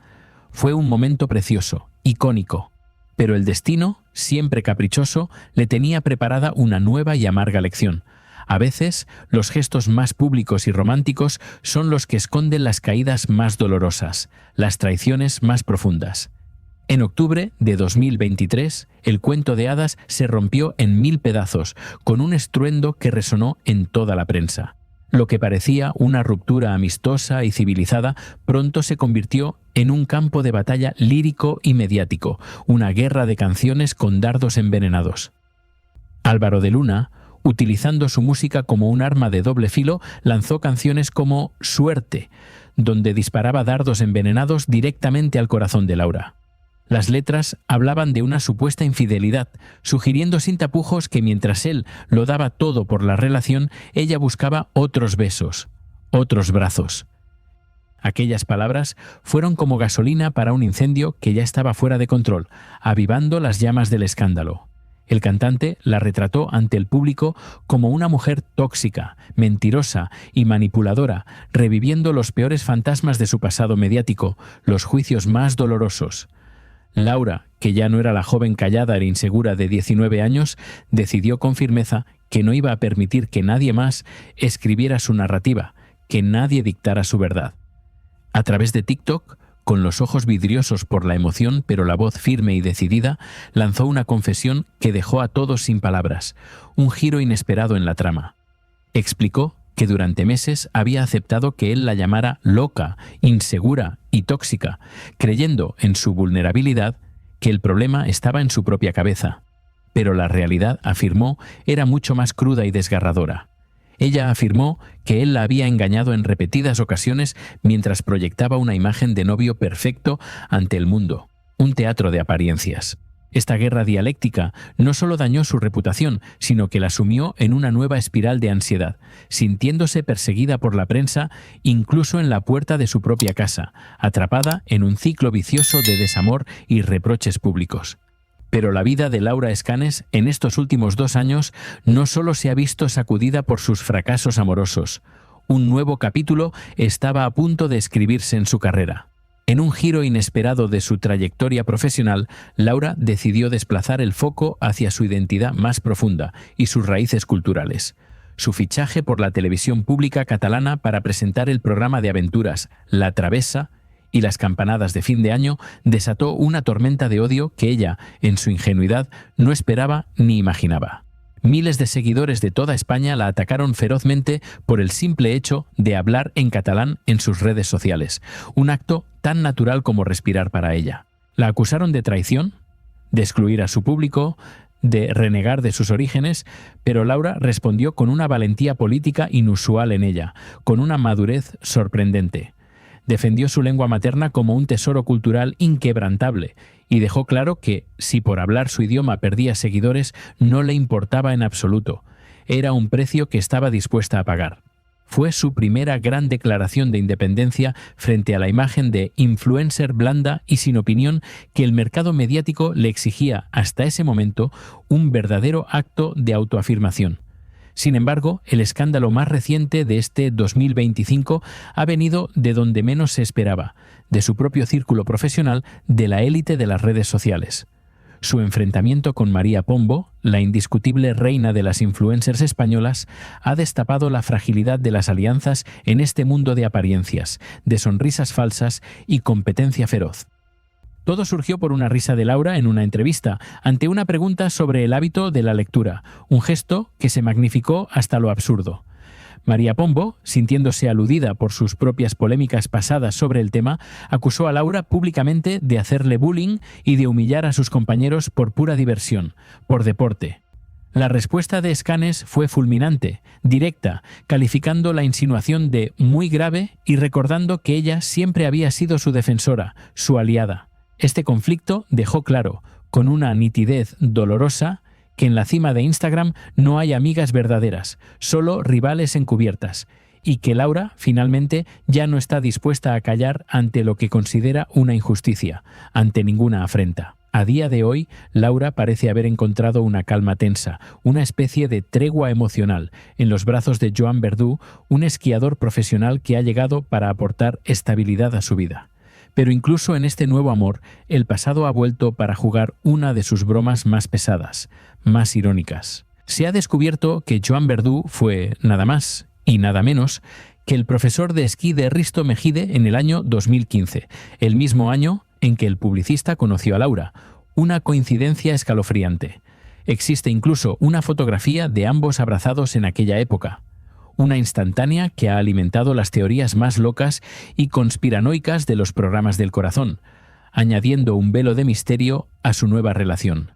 Fue un momento precioso, icónico, pero el destino, siempre caprichoso, le tenía preparada una nueva y amarga lección. A veces, los gestos más públicos y románticos son los que esconden las caídas más dolorosas, las traiciones más profundas. En octubre de 2023, el cuento de hadas se rompió en 1000 pedazos, con un estruendo que resonó en toda la prensa. Lo que parecía una ruptura amistosa y civilizada pronto se convirtió en un campo de batalla lírico y mediático, una guerra de canciones con dardos envenenados. Álvaro de Luna, utilizando su música como un arma de doble filo, lanzó canciones como Suerte, donde disparaba dardos envenenados directamente al corazón de Laura. Las letras hablaban de una supuesta infidelidad, sugiriendo sin tapujos que mientras él lo daba todo por la relación, ella buscaba otros besos, otros brazos. Aquellas palabras fueron como gasolina para un incendio que ya estaba fuera de control, avivando las llamas del escándalo. El cantante la retrató ante el público como una mujer tóxica, mentirosa y manipuladora, reviviendo los peores fantasmas de su pasado mediático, los juicios más dolorosos. Laura, que ya no era la joven callada e insegura de 19 años, decidió con firmeza que no iba a permitir que nadie más escribiera su narrativa, que nadie dictara su verdad. A través de TikTok, con los ojos vidriosos por la emoción, pero la voz firme y decidida, lanzó una confesión que dejó a todos sin palabras, un giro inesperado en la trama. Explicó que durante meses había aceptado que él la llamara loca, insegura y tóxica, creyendo en su vulnerabilidad que el problema estaba en su propia cabeza. Pero la realidad, afirmó, era mucho más cruda y desgarradora. Ella afirmó que él la había engañado en repetidas ocasiones mientras proyectaba una imagen de novio perfecto ante el mundo, un teatro de apariencias. Esta guerra dialéctica no solo dañó su reputación, sino que la sumió en una nueva espiral de ansiedad, sintiéndose perseguida por la prensa incluso en la puerta de su propia casa, atrapada en un ciclo vicioso de desamor y reproches públicos. Pero la vida de Laura Escanes en estos últimos 2 años no solo se ha visto sacudida por sus fracasos amorosos. Un nuevo capítulo estaba a punto de escribirse en su carrera. En un giro inesperado de su trayectoria profesional, Laura decidió desplazar el foco hacia su identidad más profunda y sus raíces culturales. Su fichaje por la televisión pública catalana para presentar el programa de aventuras La Travessa y las campanadas de fin de año desató una tormenta de odio que ella, en su ingenuidad, no esperaba ni imaginaba. Miles de seguidores de toda España la atacaron ferozmente por el simple hecho de hablar en catalán en sus redes sociales, un acto tan natural como respirar para ella. La acusaron de traición, de excluir a su público, de renegar de sus orígenes, pero Laura respondió con una valentía política inusual en ella, con una madurez sorprendente. Defendió su lengua materna como un tesoro cultural inquebrantable y dejó claro que, si por hablar su idioma perdía seguidores, no le importaba en absoluto. Era un precio que estaba dispuesta a pagar. Fue su primera gran declaración de independencia frente a la imagen de influencer blanda y sin opinión que el mercado mediático le exigía hasta ese momento un verdadero acto de autoafirmación. Sin embargo, el escándalo más reciente de este 2025 ha venido de donde menos se esperaba, de su propio círculo profesional, de la élite de las redes sociales. Su enfrentamiento con María Pombo, la indiscutible reina de las influencers españolas, ha destapado la fragilidad de las alianzas en este mundo de apariencias, de sonrisas falsas y competencia feroz. Todo surgió por una risa de Laura en una entrevista, ante una pregunta sobre el hábito de la lectura, un gesto que se magnificó hasta lo absurdo. María Pombo, sintiéndose aludida por sus propias polémicas pasadas sobre el tema, acusó a Laura públicamente de hacerle bullying y de humillar a sus compañeros por pura diversión, por deporte. La respuesta de Escanes fue fulminante, directa, calificando la insinuación de muy grave y recordando que ella siempre había sido su defensora, su aliada. Este conflicto dejó claro, con una nitidez dolorosa, que en la cima de Instagram no hay amigas verdaderas, solo rivales encubiertas, y que Laura, finalmente, ya no está dispuesta a callar ante lo que considera una injusticia, ante ninguna afrenta. A día de hoy, Laura parece haber encontrado una calma tensa, una especie de tregua emocional, en los brazos de Joan Verdú, un esquiador profesional que ha llegado para aportar estabilidad a su vida. Pero incluso en este nuevo amor, el pasado ha vuelto para jugar una de sus bromas más pesadas, más irónicas. Se ha descubierto que Joan Verdú fue nada más y nada menos que el profesor de esquí de Risto Mejide en el año 2015, el mismo año en que el publicista conoció a Laura, una coincidencia escalofriante. Existe incluso una fotografía de ambos abrazados en aquella época. Una instantánea que ha alimentado las teorías más locas y conspiranoicas de los programas del corazón, añadiendo un velo de misterio a su nueva relación.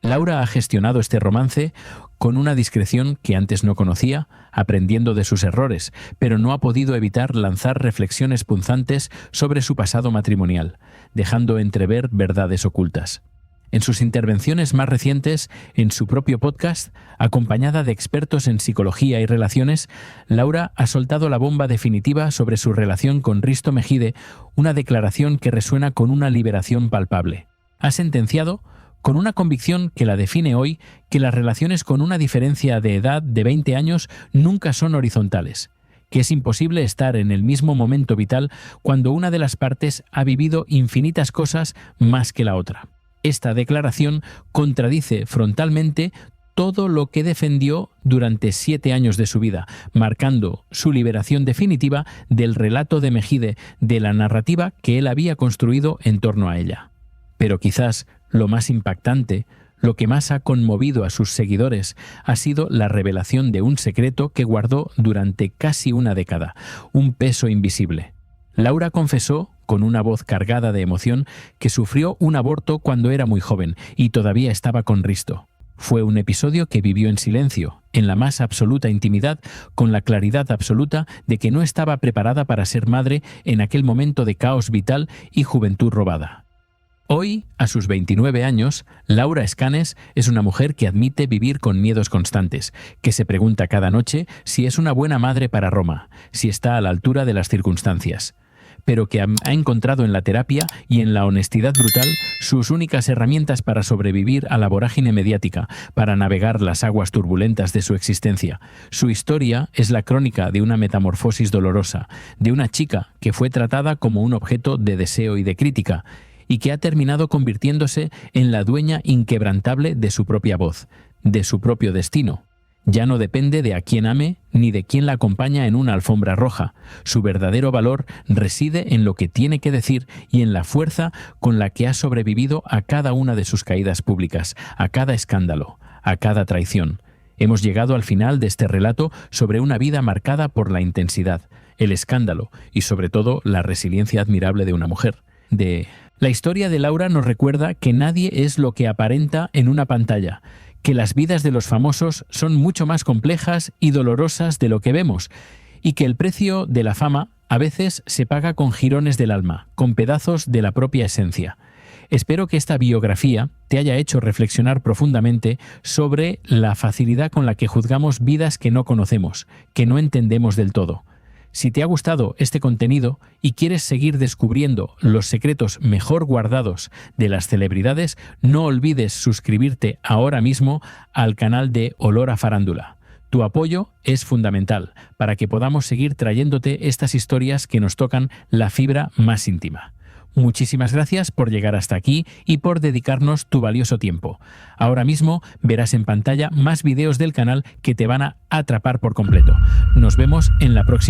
Laura ha gestionado este romance con una discreción que antes no conocía, aprendiendo de sus errores, pero no ha podido evitar lanzar reflexiones punzantes sobre su pasado matrimonial, dejando entrever verdades ocultas. En sus intervenciones más recientes, en su propio podcast, acompañada de expertos en psicología y relaciones, Laura ha soltado la bomba definitiva sobre su relación con Risto Mejide, una declaración que resuena con una liberación palpable. Ha sentenciado, con una convicción que la define hoy, que las relaciones con una diferencia de edad de 20 años nunca son horizontales, que es imposible estar en el mismo momento vital cuando una de las partes ha vivido infinitas cosas más que la otra. Esta declaración contradice frontalmente todo lo que defendió durante 7 años de su vida, marcando su liberación definitiva del relato de Mejide, de la narrativa que él había construido en torno a ella. Pero quizás lo más impactante, lo que más ha conmovido a sus seguidores, ha sido la revelación de un secreto que guardó durante casi una década, un peso invisible. Laura confesó, con una voz cargada de emoción, que sufrió un aborto cuando era muy joven y todavía estaba con Risto. Fue un episodio que vivió en silencio, en la más absoluta intimidad, con la claridad absoluta de que no estaba preparada para ser madre en aquel momento de caos vital y juventud robada. Hoy, a sus 29 años, Laura Escanes es una mujer que admite vivir con miedos constantes, que se pregunta cada noche si es una buena madre para Roma, si está a la altura de las circunstancias, pero que ha encontrado en la terapia y en la honestidad brutal sus únicas herramientas para sobrevivir a la vorágine mediática, para navegar las aguas turbulentas de su existencia. Su historia es la crónica de una metamorfosis dolorosa, de una chica que fue tratada como un objeto de deseo y de crítica, y que ha terminado convirtiéndose en la dueña inquebrantable de su propia voz, de su propio destino. Ya no depende de a quién ame ni de quién la acompaña en una alfombra roja. Su verdadero valor reside en lo que tiene que decir y en la fuerza con la que ha sobrevivido a cada una de sus caídas públicas, a cada escándalo, a cada traición. Hemos llegado al final de este relato sobre una vida marcada por la intensidad, el escándalo y sobre todo la resiliencia admirable de una mujer. La historia de Laura nos recuerda que nadie es lo que aparenta en una pantalla, que las vidas de los famosos son mucho más complejas y dolorosas de lo que vemos, y que el precio de la fama a veces se paga con jirones del alma, con pedazos de la propia esencia. Espero que esta biografía te haya hecho reflexionar profundamente sobre la facilidad con la que juzgamos vidas que no conocemos, que no entendemos del todo. Si te ha gustado este contenido y quieres seguir descubriendo los secretos mejor guardados de las celebridades, no olvides suscribirte ahora mismo al canal de Olor a Farándula. Tu apoyo es fundamental para que podamos seguir trayéndote estas historias que nos tocan la fibra más íntima. Muchísimas gracias por llegar hasta aquí y por dedicarnos tu valioso tiempo. Ahora mismo verás en pantalla más vídeos del canal que te van a atrapar por completo. Nos vemos en la próxima.